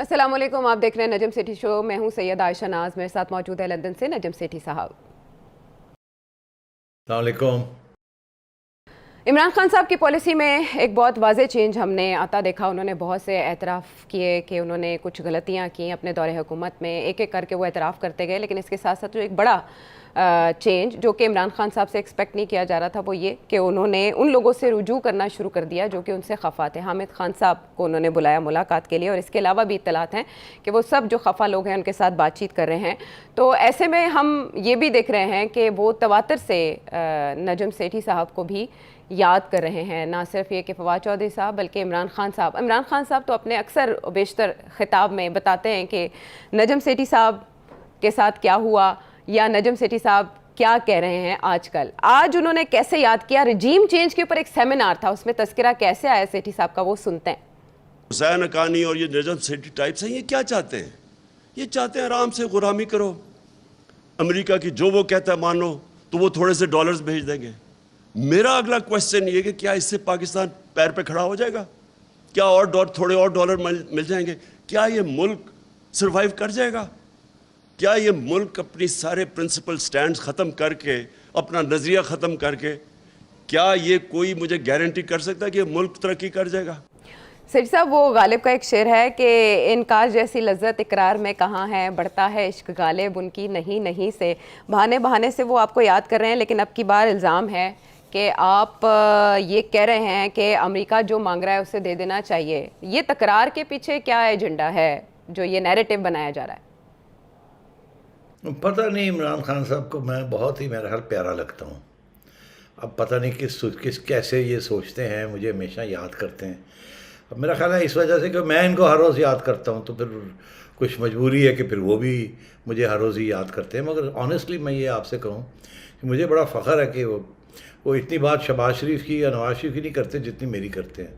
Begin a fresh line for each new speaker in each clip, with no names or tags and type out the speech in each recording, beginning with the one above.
السلام علیکم، آپ دیکھ رہے ہیں نجم سیٹھی شو. میں ہوں سید عائشہ ناز، میرے ساتھ موجود ہے لندن سے نجم سیٹھی صاحب.
السلام علیکم.
عمران خان صاحب کی پالیسی میں ایک بہت واضح چینج ہم نے آتا دیکھا. انہوں نے بہت سے اعتراف کیے کہ انہوں نے کچھ غلطیاں کی اپنے دور حکومت میں، ایک ایک کر کے وہ اعتراف کرتے گئے. لیکن اس کے ساتھ ساتھ جو ایک بڑا چینج جو کہ عمران خان صاحب سے ایکسپیکٹ نہیں کیا جا رہا تھا وہ یہ کہ انہوں نے ان لوگوں سے رجوع کرنا شروع کر دیا جو کہ ان سے خفا تھے. حامد خان صاحب کو انہوں نے بلایا ملاقات کے لیے، اور اس کے علاوہ بھی اطلاعات ہیں کہ وہ سب جو خفا لوگ ہیں ان کے ساتھ بات چیت کر رہے ہیں. تو ایسے میں ہم یہ بھی دیکھ رہے ہیں کہ وہ تواتر سے نجم سیٹھی صاحب کو بھی یاد کر رہے ہیں. نہ صرف یہ کہ فواد چودھری صاحب بلکہ عمران خان صاحب تو اپنے اکثر بیشتر خطاب میں بتاتے ہیں کہ نجم سیٹھی صاحب کے ساتھ کیا ہوا یا نجم سیٹھی صاحب کیا کہہ رہے ہیں آج کل. آج انہوں نے کیسے یاد کیا؟ رجیم چینج کے اوپر ایک سیمینار تھا، اس میں تذکرہ کیسے آیا سیٹھی صاحب کا، وہ سنتے ہیں.
حسین حقانی اور یہ نجم سیٹھی ٹائپس ہیں، یہ کیا چاہتے ہیں؟ یہ چاہتے ہیں آرام سے غلامی کرو، امریکہ کی جو وہ کہتا ہے مانو، تو وہ تھوڑے سے ڈالرز بھیج دیں گے. میرا اگلا کویسچن یہ کہ کیا اس سے پاکستان پیر پہ کھڑا ہو جائے گا؟ کیا اور تھوڑے اور ڈالر مل جائیں گے؟ کیا یہ ملک سروائیو کر جائے گا؟ کیا یہ ملک اپنی سارے پرنسپل سٹینڈز ختم کر کے، اپنا نظریہ ختم کر کے، کیا یہ کوئی مجھے گارنٹی کر سکتا ہے کہ یہ ملک ترقی کر جائے گا؟
سیٹھی صاحب، وہ غالب کا ایک شعر ہے کہ انکار جیسی لذت اقرار میں کہاں ہے، بڑھتا ہے عشق غالب ان کی نہیں سے. بہانے سے وہ آپ کو یاد کر رہے ہیں، لیکن اب کی بار الزام ہے کہ آپ یہ کہہ رہے ہیں کہ امریکہ جو مانگ رہا ہے اسے دے دینا چاہیے. یہ تکرار کے پیچھے کیا ایجنڈا ہے جو یہ نیریٹو بنایا جا رہا ہے؟
پتہ نہیں، عمران خان صاحب کو میں بہت ہی میرا حال پیارا لگتا ہوں. اب پتہ نہیں کیسے یہ سوچتے ہیں، مجھے ہمیشہ یاد کرتے ہیں. اب میرا خیال ہے اس وجہ سے کہ میں ان کو ہر روز یاد کرتا ہوں تو پھر کچھ مجبوری ہے کہ پھر وہ بھی مجھے ہر روز ہی یاد کرتے ہیں. مگر آنیسٹلی میں یہ آپ سے کہوں کہ مجھے بڑا فخر ہے کہ وہ اتنی بات شہباز شریف کی یا نواز شریف کی نہیں کرتے جتنی میری کرتے ہیں.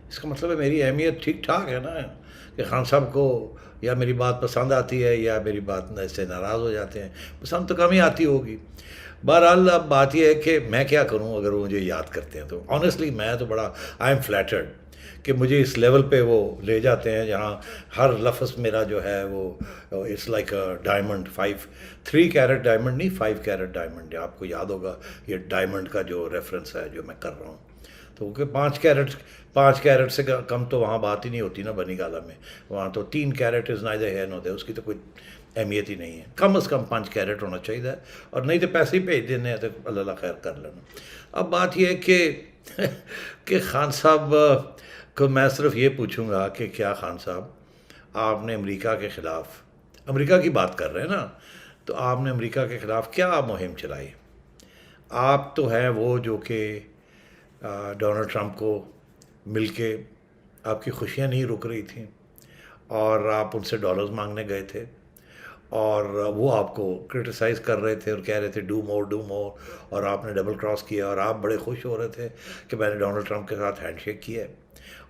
اس کا مطلب ہے میری اہمیت ٹھیک ٹھاک ہے نا، کہ خان صاحب کو یا میری بات پسند آتی ہے یا میری بات سے ناراض ہو جاتے ہیں. پسند تو کم ہی آتی ہوگی. بہرحال اب بات یہ ہے کہ میں کیا کروں اگر وہ مجھے یاد کرتے ہیں تو آنیسٹلی میں تو بڑا آئی ایم فلیٹرڈ کہ مجھے اس لیول پہ وہ لے جاتے ہیں جہاں ہر لفظ میرا جو ہے وہ it's like diamond. 3 carat diamond نہیں، 5 کیرٹ ڈائمنڈ. آپ کو یاد ہوگا یہ ڈائمنڈ کا جو ریفرنس ہے جو میں کر رہا ہوں، تو کہ 5 کیرٹ سے کم تو وہاں بات ہی نہیں ہوتی نا بنی گالا میں. وہاں تو 3 کیرٹ از نائدر ہیئر نور دیر، اس کی تو کوئی اہمیت ہی نہیں ہے. کم از کم 5 کیرٹ ہونا چاہیے، اور نہیں تو پیسے ہی بھیج دینے ہیں تو اللہ خیر کر لینا. اب بات یہ ہے کہ خان صاحب کو میں صرف یہ پوچھوں گا کہ کیا خان صاحب آپ نے امریکہ کے خلاف، امریکہ کی بات کر رہے ہیں نا، تو آپ نے امریکہ کے خلاف کیا مہم چلائی؟ آپ تو ہیں وہ جو کہ ڈونلڈ ٹرمپ کو مل کے آپ کی خوشیاں نہیں رک رہی تھیں اور آپ ان سے ڈالرز مانگنے گئے تھے، اور وہ آپ کو کرٹیسائز کر رہے تھے اور کہہ رہے تھے ڈو مور، اور آپ نے ڈبل کراس کیا اور آپ بڑے خوش ہو رہے تھے کہ میں نے ڈونلڈ ٹرمپ کے ساتھ ہینڈ شیک کیا ہے.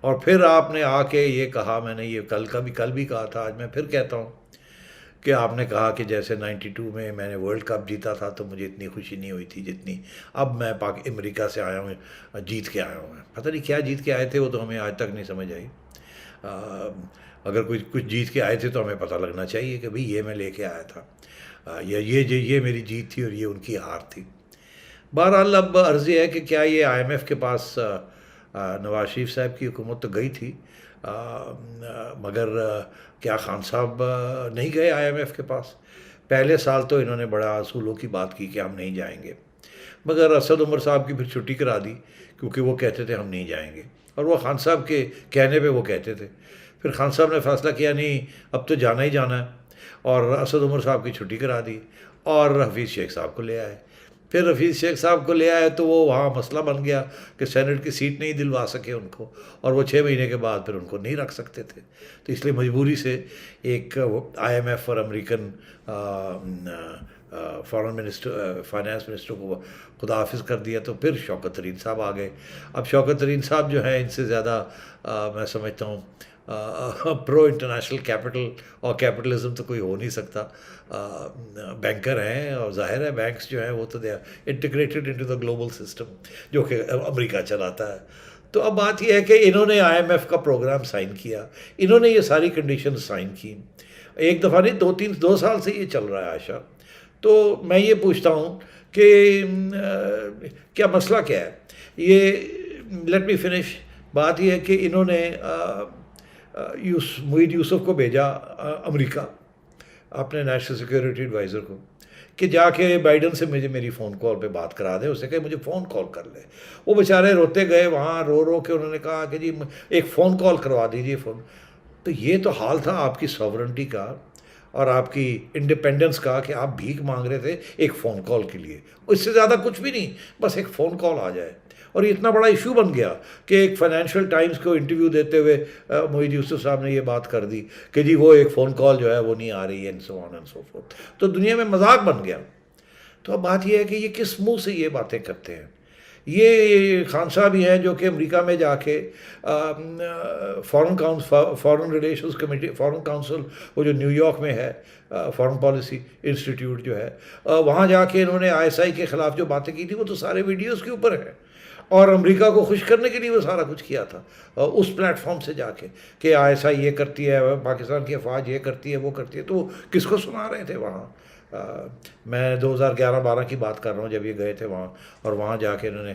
اور پھر آپ نے آ کے یہ کہا، میں نے یہ کل بھی کہا تھا، آج میں پھر کہتا ہوں کہ آپ نے کہا کہ جیسے 92 میں میں نے ورلڈ کپ جیتا تھا تو مجھے اتنی خوشی نہیں ہوئی تھی جتنی اب میں امریکہ سے آیا ہوں، جیت کے آیا ہوں. پتہ نہیں کیا جیت کے آئے تھے، وہ تو ہمیں آج تک نہیں سمجھ آئی. اگر کچھ جیت کے آئے تھے تو ہمیں پتہ لگنا چاہیے کہ بھئی یہ میں لے کے آیا تھا، یا یہ میری جیت تھی اور یہ ان کی ہار تھی. بہرحال اب عرض یہ ہے کہ کیا یہ IMF کے پاس نواز شریف صاحب کی حکومت تو گئی تھی، مگر کیا خان صاحب نہیں گئے IMF کے پاس؟ پہلے سال تو انہوں نے بڑا اصولوں کی بات کی کہ ہم نہیں جائیں گے، مگر اسد عمر صاحب کی پھر چھٹی کرا دی کیونکہ وہ کہتے تھے ہم نہیں جائیں گے، اور وہ خان صاحب کے کہنے پہ وہ کہتے تھے. پھر خان صاحب نے فیصلہ کیا نہیں اب تو جانا ہی جانا ہے، اور اسد عمر صاحب کی چھٹی کرا دی اور حفیظ شیخ صاحب کو لے آئے. پھر حفیظ شیخ صاحب کو لے آئے تو وہ وہاں مسئلہ بن گیا کہ سینٹ کی سیٹ نہیں دلوا سکے ان کو، اور وہ 6 مہینے کے بعد پھر ان کو نہیں رکھ سکتے تھے. تو اس لیے مجبوری سے ایک IMF اور امریکن فائنانس منسٹر کو خدا حافظ کر دیا. تو پھر شوکت طرین صاحب آ گئے. اب شوکت طرین صاحب جو ہیں ان سے زیادہ میں سمجھتا ہوں پرو انٹرنیشنل کیپٹل اور کیپٹلزم تو کوئی ہو نہیں سکتا. بینکر ہیں اور ظاہر ہے بینکس جو ہیں وہ تو they are integrated into the global system جو کہ امریکہ چلاتا ہے. تو اب بات یہ ہے کہ انہوں نے IMF کا پروگرام سائن کیا, انہوں نے یہ ساری کنڈیشن سائن کی, ایک دفعہ نہیں 2 سال سے یہ چل رہا ہے عائشہ. تو میں یہ پوچھتا ہوں کہ کیا مسئلہ کیا ہے یہ. Let me finish. بات یہ ہے کہ انہوں نے معید یوسف کو بھیجا امریکہ, اپنے نیشنل سیکیورٹی ایڈوائزر کو, کہ جا کے بائیڈن سے میری فون کال پہ بات کرا دے. اسے کہ مجھے فون کال کر لے. وہ بیچارے روتے گئے وہاں, رو کے انہوں نے کہا کہ جی ایک فون کال کروا دیجیے فون. تو یہ تو حال تھا آپ کی ساورنٹی کا اور آپ کی انڈیپینڈنس کا کہ آپ بھیک مانگ رہے تھے ایک فون کال کے لیے. اس سے زیادہ کچھ بھی نہیں, بس ایک فون کال آ جائے. اور یہ اتنا بڑا ایشو بن گیا کہ ایک فائنینشیل ٹائمز کو انٹرویو دیتے ہوئے معید یوسف صاحب نے یہ بات کر دی کہ جی وہ ایک فون کال جو ہے وہ نہیں آ رہی ہے, and so on and so fourth. تو دنیا میں مذاق بن گیا. تو اب بات یہ ہے کہ یہ کس منہ سے یہ باتیں کرتے ہیں. یہ خان صاحب ہی ہیں جو کہ امریکہ میں جا کے foreign relations committee, foreign council, وہ جو نیو یارک میں ہے, فارن پالیسی انسٹیٹیوٹ جو ہے, وہاں جا کے انہوں نے ISI کے خلاف جو باتیں کی تھی وہ تو سارے ویڈیوز کے اوپر ہیں. اور امریکہ کو خوش کرنے کے لیے وہ سارا کچھ کیا تھا اس پلیٹ فارم سے جا کے کہ ISI یہ کرتی ہے, پاکستان کی افواج یہ کرتی ہے, وہ کرتی ہے. تو کس کو سنا رہے تھے وہاں؟ میں 2011-12 کی بات کر رہا ہوں جب یہ گئے تھے وہاں, اور وہاں جا کے انہوں نے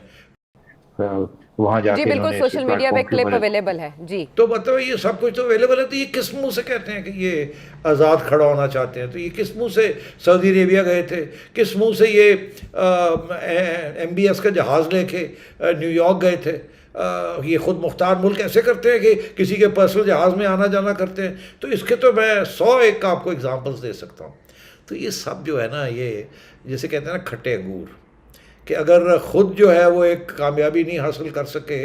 جی بالکل سوشل میڈیا پہ کلپ اویلیبل ہے. جی
تو بتاؤ یہ سب کچھ تو اویلیبل ہے. تو یہ کس منہ سے کہتے ہیں کہ یہ آزاد کھڑا ہونا چاہتے ہیں؟ تو یہ کس منہ سے سعودی عربیہ گئے تھے؟ کس منہ سے یہ MBS کا جہاز لے کے نیو یارک گئے تھے؟ یہ خود مختار ملک ایسے کرتے ہیں کہ کسی کے پرسنل جہاز میں آنا جانا کرتے ہیں. تو اس کے تو میں 100 آپ کو اگزامپلس دے سکتا ہوں. تو یہ سب جو ہے نا, یہ جیسے کہتے ہیں نا کھٹے انگور, کہ اگر خود جو ہے وہ ایک کامیابی نہیں حاصل کر سکے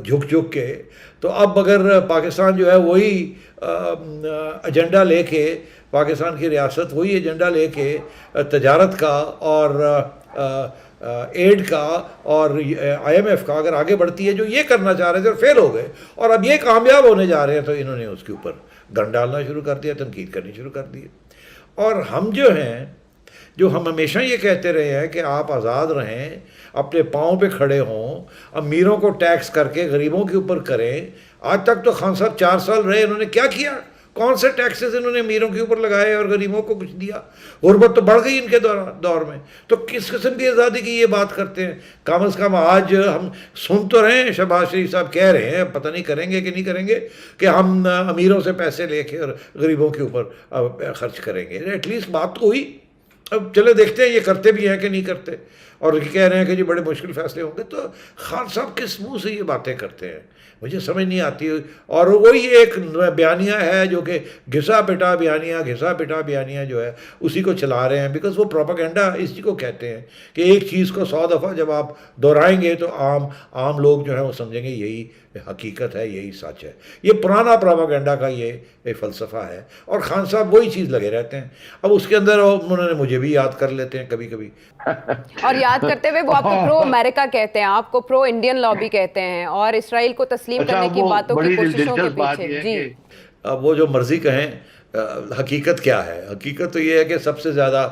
جھک کے, تو اب اگر پاکستان جو ہے وہی ایجنڈا لے کے, پاکستان کی ریاست وہی ایجنڈا لے کے تجارت کا اور ایڈ کا اور IMF کا اگر آگے بڑھتی ہے, جو یہ کرنا چاہ رہے تھے اور فیل ہو گئے, اور اب یہ کامیاب ہونے جا رہے ہیں, تو انہوں نے اس کے اوپر گن ڈالنا شروع کر دیا, تنقید کرنی شروع کر دی. اور ہم جو ہیں, جو ہم ہمیشہ یہ کہتے رہے ہیں کہ آپ آزاد رہیں, اپنے پاؤں پہ کھڑے ہوں, امیروں کو ٹیکس کر کے غریبوں کے اوپر کریں. آج تک تو خان صاحب 4 سال رہے, انہوں نے کیا کیا؟ کون سے ٹیکسز انہوں نے امیروں کے اوپر لگائے اور غریبوں کو کچھ دیا؟ غربت تو بڑھ گئی ان کے دور میں. تو کس قسم کی آزادی کی یہ بات کرتے ہیں؟ کم از کم آج ہم سن تو رہے ہیں, شہباز شریف صاحب کہہ رہے ہیں, پتہ نہیں کریں گے کہ نہیں کریں گے, کہ ہم امیروں سے پیسے لے کے اور غریبوں کے اوپر خرچ کریں گے. ایٹ لیسٹ بات تو ہوئی. اب چلے دیکھتے ہیں یہ کرتے بھی ہیں کہ نہیں کرتے. اور کہہ رہے ہیں کہ جی بڑے مشکل فیصلے ہوں گے. تو خان صاحب کس منہ سے یہ باتیں کرتے ہیں مجھے سمجھ نہیں آتی. اور وہی ایک بیانیہ ہے جو کہ گھسا پٹا بیانیہ جو ہے اسی کو چلا رہے ہیں, بیکاز وہ پروپیگنڈا اسی کو کہتے ہیں کہ ایک چیز کو 100 دفعہ جب آپ دہرائیں گے تو عام لوگ جو ہیں وہ سمجھیں گے یہی حقیقت ہے, یہی سچ ہے. یہ پرانا پروپیگنڈا کا یہ فلسفہ ہے, اور خان صاحب وہی چیز لگے رہتے ہیں. اب اس کے اندر انہوں نے مجھے بھی یاد کر لیتے ہیں کبھی کبھی,
اور یاد کرتے ہوئے وہ آپ کو پرو امریکہ کہتے ہیں, آپ کو پرو انڈین لابی کہتے ہیں, اور اسرائیل کو تسلیم کرنے کی باتوں کی کوششوں کے پیچھے. جی
اب وہ جو مرضی کہیں, حقیقت کیا ہے؟ حقیقت تو یہ ہے کہ سب سے زیادہ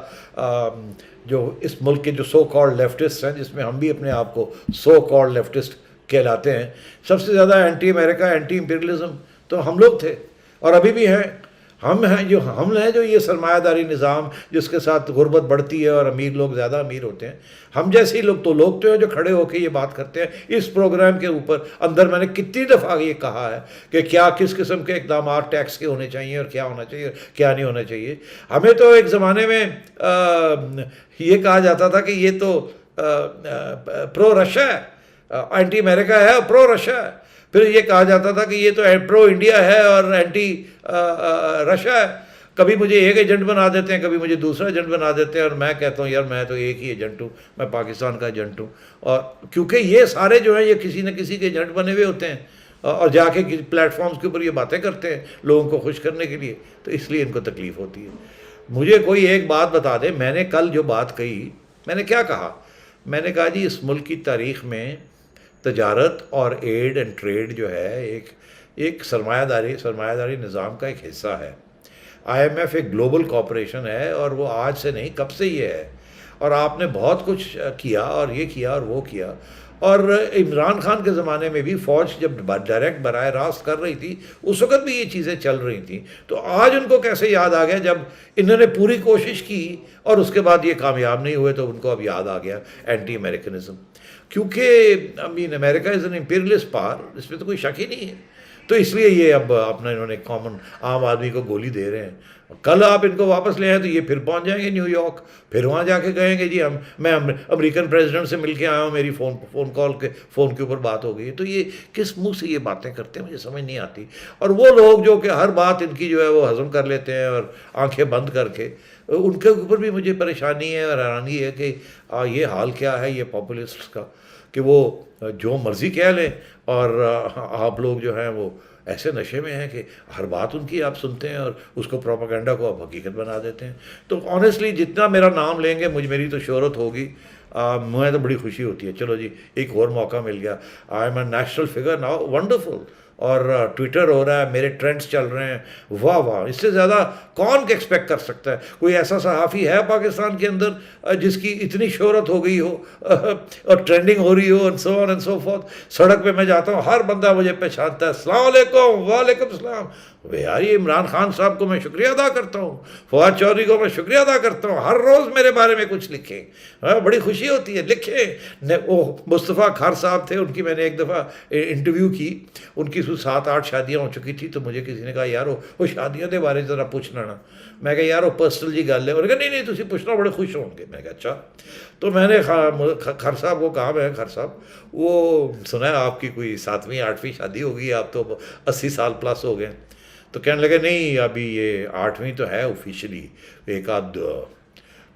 جو اس ملک کے جو سو کالڈ لیفٹسٹ ہیں, جس میں ہم بھی اپنے آپ کو سو کالڈ لیفٹسٹ کہلاتے ہیں, سب سے زیادہ اینٹی امریکہ, اینٹی امپیریلزم تو ہم لوگ تھے اور ابھی بھی ہیں. ہم ہیں جو یہ سرمایہ داری نظام جس کے ساتھ غربت بڑھتی ہے اور امیر لوگ زیادہ امیر ہوتے ہیں, ہم جیسے ہی لوگ تو ہیں جو کھڑے ہو کے یہ بات کرتے ہیں اس پروگرام کے اوپر. اندر میں نے کتنی دفعہ یہ کہا ہے کہ کیا کس قسم کے اقدامات ٹیکس کے ہونے چاہیے اور کیا ہونا چاہیے اور کیا نہیں ہونا چاہیے. ہمیں تو ایک زمانے میں یہ کہا جاتا تھا کہ یہ تو پرو رشیا ہے, اینٹی امریکہ ہے اور پرو رشیا ہے. پھر یہ کہا جاتا تھا کہ یہ تو پرو انڈیا ہے اور اینٹی رشیا ہے. کبھی مجھے ایک ایجنٹ بنا دیتے ہیں, کبھی مجھے دوسرا ایجنٹ بنا دیتے ہیں, اور میں کہتا ہوں یار میں تو ایک ہی ایجنٹ ہوں, میں پاکستان کا ایجنٹ ہوں. اور کیونکہ یہ سارے جو ہیں یہ کسی نہ کسی کے ایجنٹ بنے ہوئے ہوتے ہیں اور جا کے پلیٹ فارمز کے اوپر یہ باتیں کرتے ہیں لوگوں کو خوش کرنے کے لیے, تو اس لیے ان کو تکلیف ہوتی ہے. مجھے کوئی ایک بات بتا دے, میں نے کل جو بات کہی, میں نے کیا کہا؟ میں نے کہا جی اس ملک کی تاریخ میں تجارت اور ایڈ اینڈ ٹریڈ جو ہے ایک سرمایہ داری نظام کا ایک حصہ ہے. IMF ایک گلوبل کارپوریشن ہے, اور وہ آج سے نہیں کب سے یہ ہے, اور آپ نے بہت کچھ کیا اور یہ کیا اور وہ کیا, اور عمران خان کے زمانے میں بھی فوج جب ڈائریکٹ براہ راست کر رہی تھی اس وقت بھی یہ چیزیں چل رہی تھیں. تو آج ان کو کیسے یاد آ گیا جب انہوں نے پوری کوشش کی اور اس کے بعد یہ کامیاب نہیں ہوئے تو ان کو اب یاد آ گیا اینٹی امریکنزم. کیونکہ امریکہ از این امپیریلسٹ پاور, اس میں تو کوئی شک ہی نہیں ہے. تو اس لیے یہ اب اپنا انہوں نے کامن عام آدمی کو گولی دے رہے ہیں. کل آپ ان کو واپس لے آئیں تو یہ پھر پہنچ جائیں گے نیو یارک, پھر وہاں جا کے کہیں گے جی میں امریکن پریزیڈنٹ سے مل کے آیا ہوں, میری فون کے اوپر بات ہو گئی. تو یہ کس منہ سے یہ باتیں کرتے ہیں مجھے سمجھ نہیں آتی. اور وہ لوگ جو کہ ہر بات ان کی جو ہے وہ ہضم کر لیتے ہیں اور آنکھیں بند کر کے, ان کے اوپر بھی مجھے پریشانی ہے اور حیرانی ہے کہ یہ حال کیا ہے یہ پاپولسٹس کا, کہ وہ جو مرضی کہہ لیں اور آپ لوگ جو ہیں وہ ایسے نشے میں ہیں کہ ہر بات ان کی آپ سنتے ہیں اور اس کو پروپیگنڈا کو آپ حقیقت بنا دیتے ہیں. تو آنیسٹلی جتنا میرا نام لیں گے میری تو شہرت ہوگی, مجھے تو بڑی خوشی ہوتی ہے. چلو جی ایک اور موقع مل گیا, I am a national figure now, wonderful. اور ٹویٹر ہو رہا ہے, میرے ٹرینڈز چل رہے ہیں, واہ واہ, اس سے زیادہ کون ایکسپیکٹ کر سکتا ہے؟ کوئی ایسا صحافی ہے پاکستان کے اندر جس کی اتنی شہرت ہو گئی ہو اور ٹرینڈنگ ہو رہی ہو and so on and so forth. سڑک پہ میں جاتا ہوں ہر بندہ مجھے پہچانتا ہے, السلام علیکم, وعلیکم السلام. یار یہ عمران خان صاحب کو میں شکریہ ادا کرتا ہوں, فواد چودھری کو میں شکریہ ادا کرتا ہوں, ہر روز میرے بارے میں کچھ لکھیں, بڑی خوشی ہوتی ہے لکھیں. وہ مصطفیٰ کھار صاحب تھے, ان کی میں نے ایک دفعہ انٹرویو کی, ان کی 7-8 شادیاں ہو چکی تھی. تو مجھے کسی نے کہا یار وہ شادیاں کے بارے ذرا پوچھنا نا. میں کہا یار وہ پرسنل جی گل ہے. انہوں نے کہا نہیں تسی پوچھنا, بڑے خوش ہوں گے. میں کہا اچھا. تو میں نے کھر صاحب کو کہا, میں کھر صاحب وہ سنا ہے آپ کی کوئی 7ویں 8ویں شادی ہوگی, آپ تو 80 سال پلس ہو گئے. تو کہنے لگے نہیں ابھی یہ 8ویں تو ہے آفیشلی, ایک آدھ.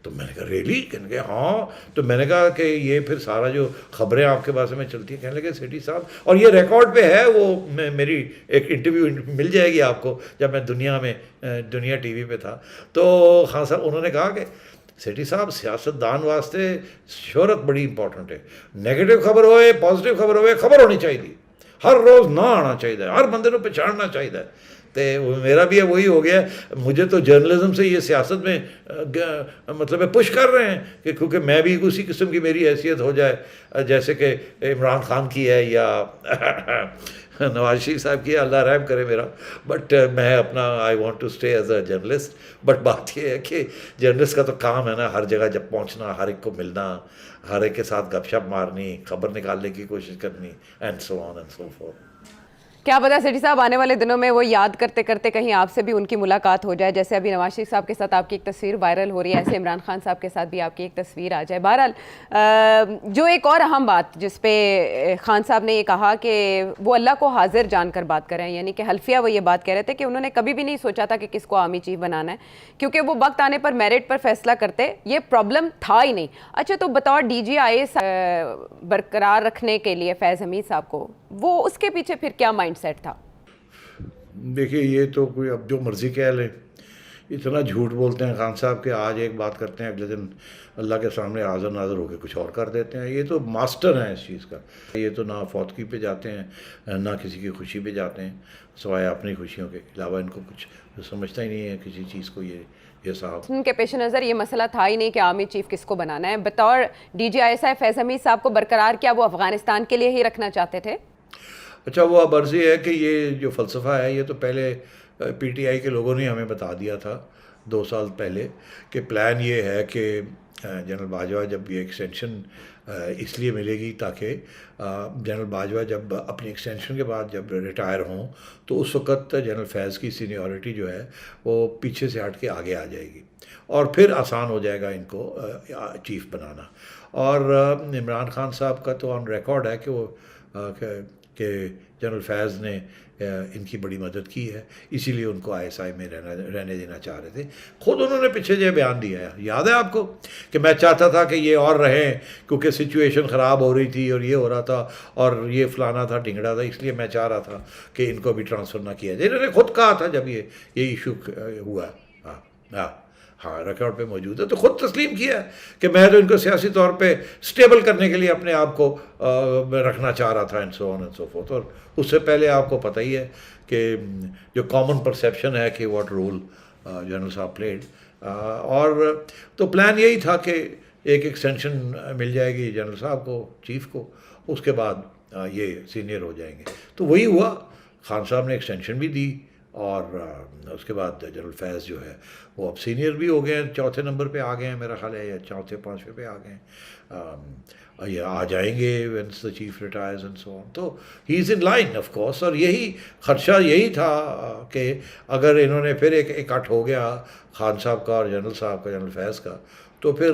تو میں نے کہا ریلی؟ کہنے لگے ہاں. تو میں نے کہا کہ یہ پھر سارا جو خبریں آپ کے بارے میں چلتی ہیں, کہنے لگے سیٹھی صاحب, اور یہ ریکارڈ پہ ہے, وہ میری ایک انٹرویو مل جائے گی آپ کو جب میں دنیا ٹی وی پہ تھا. تو خان صاحب انہوں نے کہا کہ سیٹھی صاحب سیاست دان واسطے شہرت بڑی امپورٹنٹ ہے, نیگیٹو خبر ہوئے پازیٹیو خبر ہوئے, خبر ہونی چاہیے, ہر روز نہ آنا چاہیے, ہر بندے کو پہچاننا چاہیے. تو میرا بھی وہی ہو گیا. مجھے تو جرنلزم سے یہ سیاست میں مطلب پش کر رہے ہیں کہ کیونکہ میں بھی اسی قسم کی میری حیثیت ہو جائے جیسے کہ عمران خان کی ہے یا نواز شریف صاحب کی ہے, اللہ رحم کرے میرا. بٹ میں اپنا I want to stay as a journalist. But بات یہ ہے کہ جرنلسٹ کا تو کام ہے نا ہر جگہ جب پہنچنا, ہر ایک کو ملنا, ہر ایک کے ساتھ گپ شپ مارنی, خبر نکالنے کی کوشش کرنی, and so on and so fourth.
کیا پتا سیٹھی صاحب آنے والے دنوں میں وہ یاد کرتے کرتے کہیں آپ سے بھی ان کی ملاقات ہو جائے, جیسے ابھی نواز شریف صاحب کے ساتھ آپ کی ایک تصویر وائرل ہو رہی ہے, ایسے عمران خان صاحب کے ساتھ بھی آپ کی ایک تصویر آ جائے. بہرحال جو ایک اور اہم بات جس پہ خان صاحب نے یہ کہا کہ وہ اللہ کو حاضر جان کر بات کریں, یعنی کہ حلفیہ وہ یہ بات کہہ رہے تھے کہ انہوں نے کبھی بھی نہیں سوچا تھا کہ کس کو آرمی چیف بنانا ہے, کیونکہ وہ وقت آنے پر میرٹ پر فیصلہ کرتے, یہ پرابلم تھا ہی نہیں. اچھا تو بطور DGI برقرار رکھنے کے لیے فیض حمید صاحب کو, وہ اس کے پیچھے پھر کیا مائنڈ سیٹ تھا؟
دیکھیے یہ تو کوئی اب جو مرضی کہہ لیں, اتنا جھوٹ بولتے ہیں خان صاحب کہ آج ایک بات کرتے ہیں, اگلے دن اللہ کے سامنے حاضر ناظر ہو کے کچھ اور کر دیتے ہیں. یہ تو ماسٹر ہیں اس چیز کا. یہ تو نہ فوتگی پہ جاتے ہیں نہ کسی کی خوشی پہ جاتے ہیں, سوائے اپنی خوشیوں کے علاوہ ان کو کچھ سمجھتا ہی نہیں ہے کسی چیز کو. یہ صاحب
ان کے پیش نظر یہ مسئلہ تھا ہی نہیں کہ آرمی چیف کس کو بنانا ہے. بطور DGI فیض حمید صاحب کو برقرار کیا وہ افغانستان کے لیے ہی رکھنا چاہتے تھے؟
اچھا وہ اب عرضی ہے کہ یہ جو فلسفہ ہے یہ تو پہلے PTI کے لوگوں نے ہمیں بتا دیا تھا 2 سال پہلے کہ پلان یہ ہے کہ جنرل باجوہ جب یہ ایکسٹینشن اس لیے ملے گی تاکہ جنرل باجوہ جب اپنی ایکسٹینشن کے بعد جب ریٹائر ہوں تو اس وقت جنرل فیض کی سینیورٹی جو ہے وہ پیچھے سے ہٹ کے آگے آ جائے گی اور پھر آسان ہو جائے گا ان کو چیف بنانا. اور عمران خان صاحب کا تو آن ریکارڈ ہے کہ وہ کہ جنرل فیض نے ان کی بڑی مدد کی ہے, اسی لیے ان کو ISI میں رہنے دینا چاہ رہے تھے. خود انہوں نے پیچھے جو بیان دیا ہے, یاد ہے آپ کو, کہ میں چاہتا تھا کہ یہ اور رہیں کیونکہ سچویشن خراب ہو رہی تھی اور یہ ہو رہا تھا اور یہ فلانا تھا ڈنگڑا تھا, اس لیے میں چاہ رہا تھا کہ ان کو بھی ٹرانسفر نہ کیا جائے. انہوں نے خود کہا تھا جب یہ ایشو ہوا. ہاں ریکارڈ پہ موجود ہے. تو خود تسلیم کیا ہے کہ میں تو ان کو سیاسی طور پہ سٹیبل کرنے کے لیے اپنے آپ کو رکھنا چاہ رہا تھا and so on and so fourth. اور اس سے پہلے آپ کو پتہ ہی ہے کہ جو کامن پرسیپشن ہے کہ واٹ رول جنرل صاحب پلیڈ, اور تو پلان یہی تھا کہ ایک ایکسٹینشن مل جائے گی جنرل صاحب کو, چیف کو, اس کے بعد یہ سینئر ہو جائیں گے. تو وہی ہوا, خان صاحب نے ایکسٹینشن بھی دی, اور اس کے بعد جنرل فیض جو ہے وہ اب سینئر بھی ہو گئے ہیں, چوتھے نمبر پہ آ گئے ہیں میرا خیال ہے, یا چوتھے پانچویں پہ آ گئے ہیں, یا آ جائیں گے once the chief retires and so on. تو he is in line of course, اور یہی خدشہ یہی تھا کہ اگر انہوں نے پھر ایک اکٹھ ہو گیا خان صاحب کا اور جنرل صاحب کا, جنرل فیض کا, تو پھر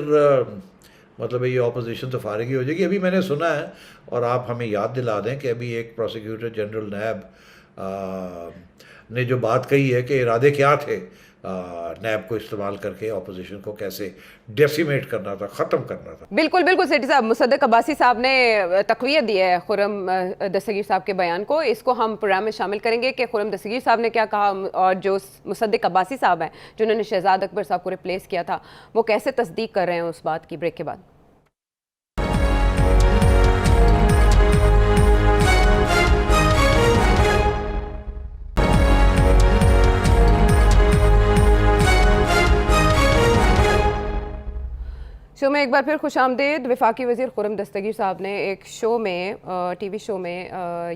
مطلب یہ اپوزیشن تو فارغ ہی ہو جائے گی. ابھی میں نے سنا ہے, اور آپ ہمیں یاد دلا دیں کہ ابھی ایک پروسیکیوٹر جنرل نیب نے جو بات کہی ہے کہ ارادے کیا تھے نیب کو استعمال کر کے اپوزیشن کو کیسے ڈیسیمیٹ کرنا تھا, ختم کرنا تھا.
بالکل بالکل سیٹھی صاحب, مصدق عباسی صاحب نے تقویت دی ہے خرم دستگیر صاحب کے بیان کو. اس کو ہم پروگرام میں شامل کریں گے کہ خرم دستگیر صاحب نے کیا کہا, اور جو مصدق عباسی صاحب ہیں جنہوں نے شہزاد اکبر صاحب کو ریپلیس کیا تھا, وہ کیسے تصدیق کر رہے ہیں اس بات کی. بریک کے بعد. شو میں ایک بار پھر خوش آمدید. وفاقی وزیر خرم دستگیر صاحب نے ایک شو میں, ٹی وی شو میں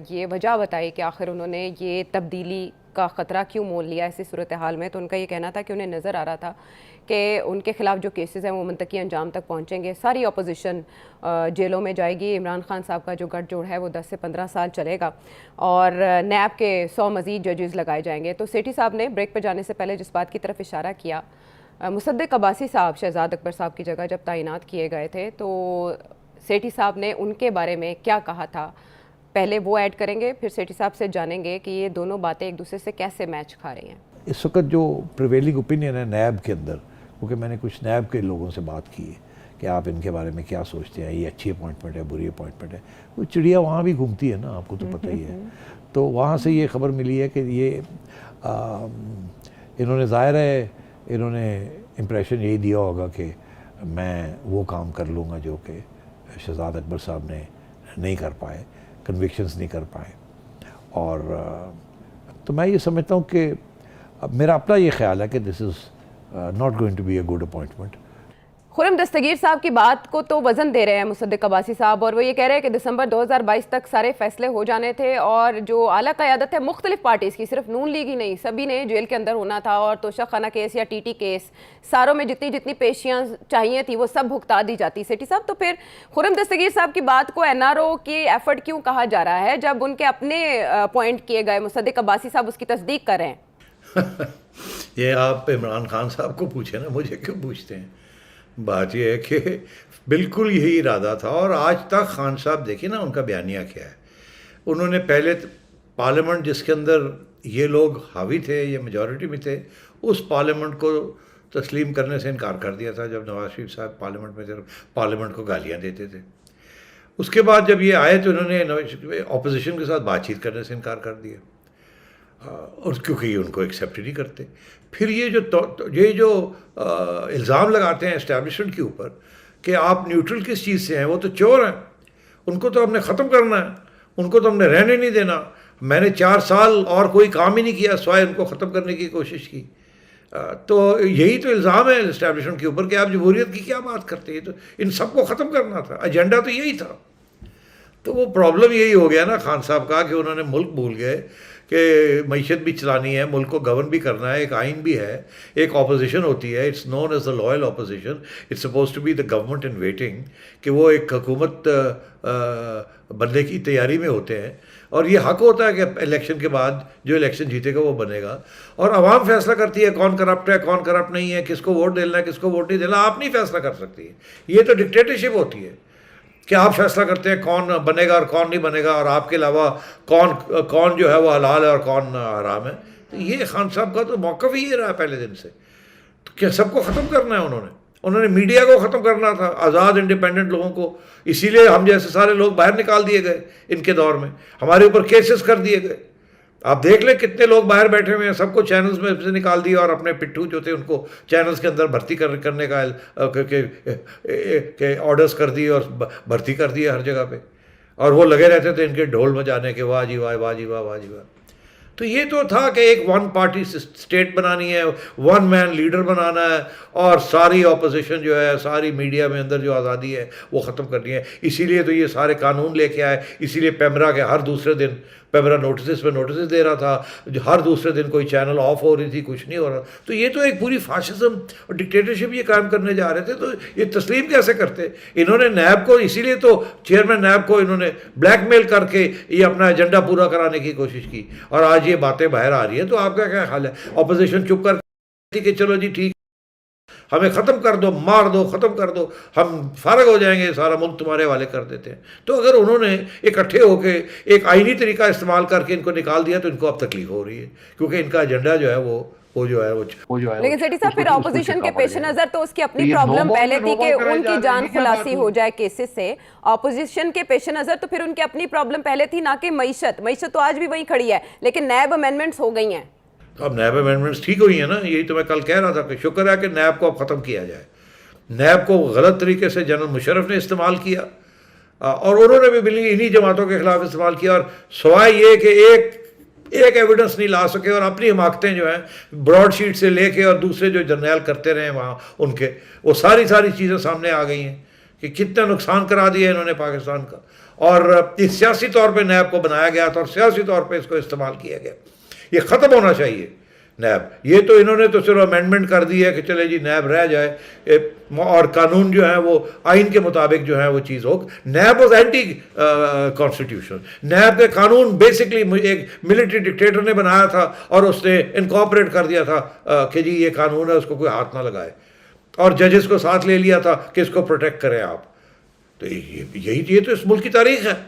یہ وجہ بتائی کہ آخر انہوں نے یہ تبدیلی کا خطرہ کیوں مول لیا ایسی صورتحال میں. تو ان کا یہ کہنا تھا کہ انہیں نظر آ رہا تھا کہ ان کے خلاف جو کیسز ہیں وہ منطقی انجام تک پہنچیں گے, ساری اپوزیشن جیلوں میں جائے گی, عمران خان صاحب کا جو گٹھ جوڑ ہے وہ 10 سے 15 سال چلے گا, اور نیب کے 100 مزید ججز لگائے جائیں گے. تو سیٹھی صاحب نے بریک پہ جانے سے پہلے جس بات کی طرف اشارہ کیا, مصدق عباسی صاحب شہزاد اکبر صاحب کی جگہ جب تعینات کیے گئے تھے, تو سیٹھی صاحب نے ان کے بارے میں کیا کہا تھا, پہلے وہ ایڈ کریں گے, پھر سیٹھی صاحب سے جانیں گے کہ یہ دونوں باتیں ایک دوسرے سے کیسے میچ کھا رہی ہیں.
اس وقت جو پریویلنگ اوپینین ہے نیب کے اندر, کیونکہ میں نے کچھ نیب کے لوگوں سے بات کی ہے کہ آپ ان کے بارے میں کیا سوچتے ہیں, یہ اچھی اپوائنٹمنٹ ہے, بری اپوائنٹمنٹ ہے. وہ چڑیا وہاں بھی گھومتی ہے نا, آپ کو تو پتہ ہی ہے. تو وہاں سے یہ خبر ملی ہے کہ یہ انہوں نے, ظاہر ہے انہوں نے امپریشن یہی دیا ہوگا کہ میں وہ کام کر لوں گا جو کہ شہزاد اکبر صاحب نے نہیں کر پائے, کنوکشنز نہیں کر پائے. اور تو میں یہ سمجھتا ہوں کہ میرا اپنا یہ خیال ہے کہ this is not going to be a good appointment.
Khurram Dastgir صاحب کی بات کو تو وزن دے رہے ہیں مصدق عباسی صاحب, اور وہ یہ کہہ رہے ہیں کہ دسمبر 2022 تک سارے فیصلے ہو جانے تھے, اور جو اعلیٰ قیادت ہے مختلف پارٹیز کی, صرف نون لیگ ہی نہیں, سبھی نے جیل کے اندر ہونا تھا, اور توشہ خانہ کیس یا ٹی ٹی کیس ساروں میں جتنی پیشیاں چاہیے تھی وہ سب بھگتا دی جاتی. سیٹھی صاحب, تو پھر خرم دستگیر صاحب کی بات کو این آر او کی ایفرٹ کیوں کہا جا رہا ہے جب ان کے اپنے اپوائنٹ کیے گئے مصدق عباسی صاحب اس کی تصدیق کر رہے ہیں؟
یہ آپ عمران خان صاحب کو پوچھیں نا, مجھے کیوں پوچھتے ہیں. بات یہ ہے کہ بالکل یہی ارادہ تھا, اور آج تک خان صاحب دیکھیں نا ان کا بیانیہ کیا ہے. انہوں نے پہلے پارلیمنٹ جس کے اندر یہ لوگ حاوی تھے, یہ میجورٹی میں تھے, اس پارلیمنٹ کو تسلیم کرنے سے انکار کر دیا تھا جب نواز شریف صاحب پارلیمنٹ میں تھے, پارلیمنٹ کو گالیاں دیتے تھے. اس کے بعد جب یہ آئے تو انہوں نے اپوزیشن کے ساتھ بات چیت کرنے سے انکار کر دیا, اور کیونکہ یہ ان کو ایکسیپٹ ہی نہیں کرتے. پھر یہ جو الزام لگاتے ہیں اسٹیبلشمنٹ کے اوپر کہ آپ نیوٹرل کس چیز سے ہیں, وہ تو چور ہیں, ان کو تو ہم نے ختم کرنا ہے, ان کو تو ہم نے رہنے نہیں دینا. میں نے 4 سال اور کوئی کام ہی نہیں کیا سوائے ان کو ختم کرنے کی کوشش کی. تو یہی تو الزام ہے اسٹیبلشمنٹ کے اوپر کہ آپ جمہوریت کی کیا بات کرتے ہیں, تو ان سب کو ختم کرنا تھا, ایجنڈا تو یہی تھا. تو وہ پرابلم یہی ہو گیا نا خان صاحب کا کہ انہوں نے ملک بھول گئے کہ معیشت بھی چلانی ہے, ملک کو گورن بھی کرنا ہے, ایک آئین بھی ہے, ایک اپوزیشن ہوتی ہے, it's known as the loyal opposition, it's supposed to be the government in waiting, کہ وہ ایک حکومت بننے کی تیاری میں ہوتے ہیں, اور یہ حق ہوتا ہے کہ الیکشن کے بعد جو الیکشن جیتے گا وہ بنے گا, اور عوام فیصلہ کرتی ہے کون کرپٹ ہے کون کرپٹ نہیں ہے, کس کو ووٹ دینا ہے کس کو ووٹ نہیں دینا. آپ نہیں فیصلہ کر سکتی ہے, یہ تو ڈکٹیٹرشپ ہوتی ہے کہ آپ فیصلہ کرتے ہیں کون بنے گا اور کون نہیں بنے گا, اور آپ کے علاوہ کون جو ہے وہ حلال ہے اور کون حرام ہے. تو یہ خان صاحب کا تو موقف ہی یہ رہا پہلے دن سے, تو کیا سب کو ختم کرنا ہے. انہوں نے میڈیا کو ختم کرنا تھا, آزاد انڈیپینڈنٹ لوگوں کو, اسی لیے ہم جیسے سارے لوگ باہر نکال دیے گئے ان کے دور میں, ہمارے اوپر کیسز کر دیے گئے. آپ دیکھ لیں کتنے لوگ باہر بیٹھے ہوئے ہیں, سب کو چینلز میں سے نکال دیا, اور اپنے پٹھو جو تھے ان کو چینلز کے اندر بھرتی کرنے کا کہ آرڈرز کر دیے اور بھرتی کر دیے ہر جگہ پہ, اور وہ لگے رہتے تھے ان کے ڈھول بجانے کے, واہ جی واہ واہ جی واہ واہ جی واہ. تو یہ تو تھا کہ ایک ون پارٹی اسٹیٹ بنانی ہے, ون مین لیڈر بنانا ہے, اور ساری اپوزیشن جو ہے, ساری میڈیا میں اندر جو آزادی ہے وہ ختم کرنی ہے. اسی لیے تو یہ سارے قانون لے کے آئے, اسی لیے پیمرا کے ہر دوسرے دن پیمرا نوٹسز پہ نوٹسز دے رہا تھا, جو ہر دوسرے دن کوئی چینل آف ہو رہی تھی, کچھ نہیں ہو رہا. تو یہ تو ایک پوری فاشزم اور ڈکٹیٹرشپ یہ قائم کرنے جا رہے تھے. تو یہ تسلیم کیسے کرتے؟ انہوں نے نیب کو, اسی لیے تو چیئرمین نیب کو انہوں نے بلیک میل کر کے یہ اپنا ایجنڈا پورا کرانے کی کوشش کی, اور آج یہ باتیں باہر آ رہی ہیں. تو آپ کا کیا خیال ہے؟ اپوزیشن چپ کر کہ چلو جی ٹھیک, ہمیں ختم کر دو, مار دو, ختم کر دو, ہم فارغ ہو جائیں گے, سارا ملک تمہارے حوالے کر دیتے ہیں. تو اگر انہوں نے اکٹھے ہو کے ایک آئینی طریقہ استعمال کر کے ان کو نکال دیا, تو ان کو اب تکلیف ہو رہی ہے, کیونکہ ان کا ایجنڈا جو ہے وہ جو ہے
لیکن سیٹھی صاحب پھر اپوزیشن کے پیش نظر تو اس کی اپنی پرابلم پہلے تھی کہ ان کی جان خلاصی ہو جائے کیسز سے. اپوزیشن کے پیش نظر تو پھر ان کی اپنی پرابلم پہلے تھی, نہ کہ معیشت تو آج بھی وہیں کھڑی ہے, لیکن نیب امینڈمنٹس ہو گئی ہیں.
اب نیب امینڈمنٹس ٹھیک ہوئی ہیں نا, یہی تو میں کل کہہ رہا تھا کہ شکر ہے کہ نیب کو اب ختم کیا جائے. نیب کو غلط طریقے سے جنرل مشرف نے استعمال کیا, اور انہوں نے بھی ملی انہی جماعتوں کے خلاف استعمال کیا, اور سوائے یہ کہ ایک ایویڈنس نہیں لا سکے, اور اپنی حماقتیں جو ہیں براڈ شیٹ سے لے کے اور دوسرے جو جرنیل کرتے رہے وہاں ان کے, وہ ساری چیزیں سامنے آ گئی ہیں کہ کتنا نقصان کرا دیا انہوں نے پاکستان کا. اور اس سیاسی طور پہ نیب کو بنایا گیا تھا, اور سیاسی طور پہ اس کو استعمال کیا گیا. یہ ختم ہونا چاہیے نیب. یہ تو انہوں نے تو صرف امینڈمنٹ کر دی ہے کہ چلے جی نیب رہ جائے, اور قانون جو ہے وہ آئین کے مطابق جو ہے وہ چیز ہو. NAB was anti constitution. NAB کے قانون بیسکلی ایک ملٹری ڈکٹیٹر نے بنایا تھا, اور اس نے انکارپوریٹ کر دیا تھا کہ جی یہ قانون ہے, اس کو کوئی ہاتھ نہ لگائے, اور ججز کو ساتھ لے لیا تھا کہ اس کو پروٹیکٹ کریں آپ. تو یہ تو اس ملک کی تاریخ ہے.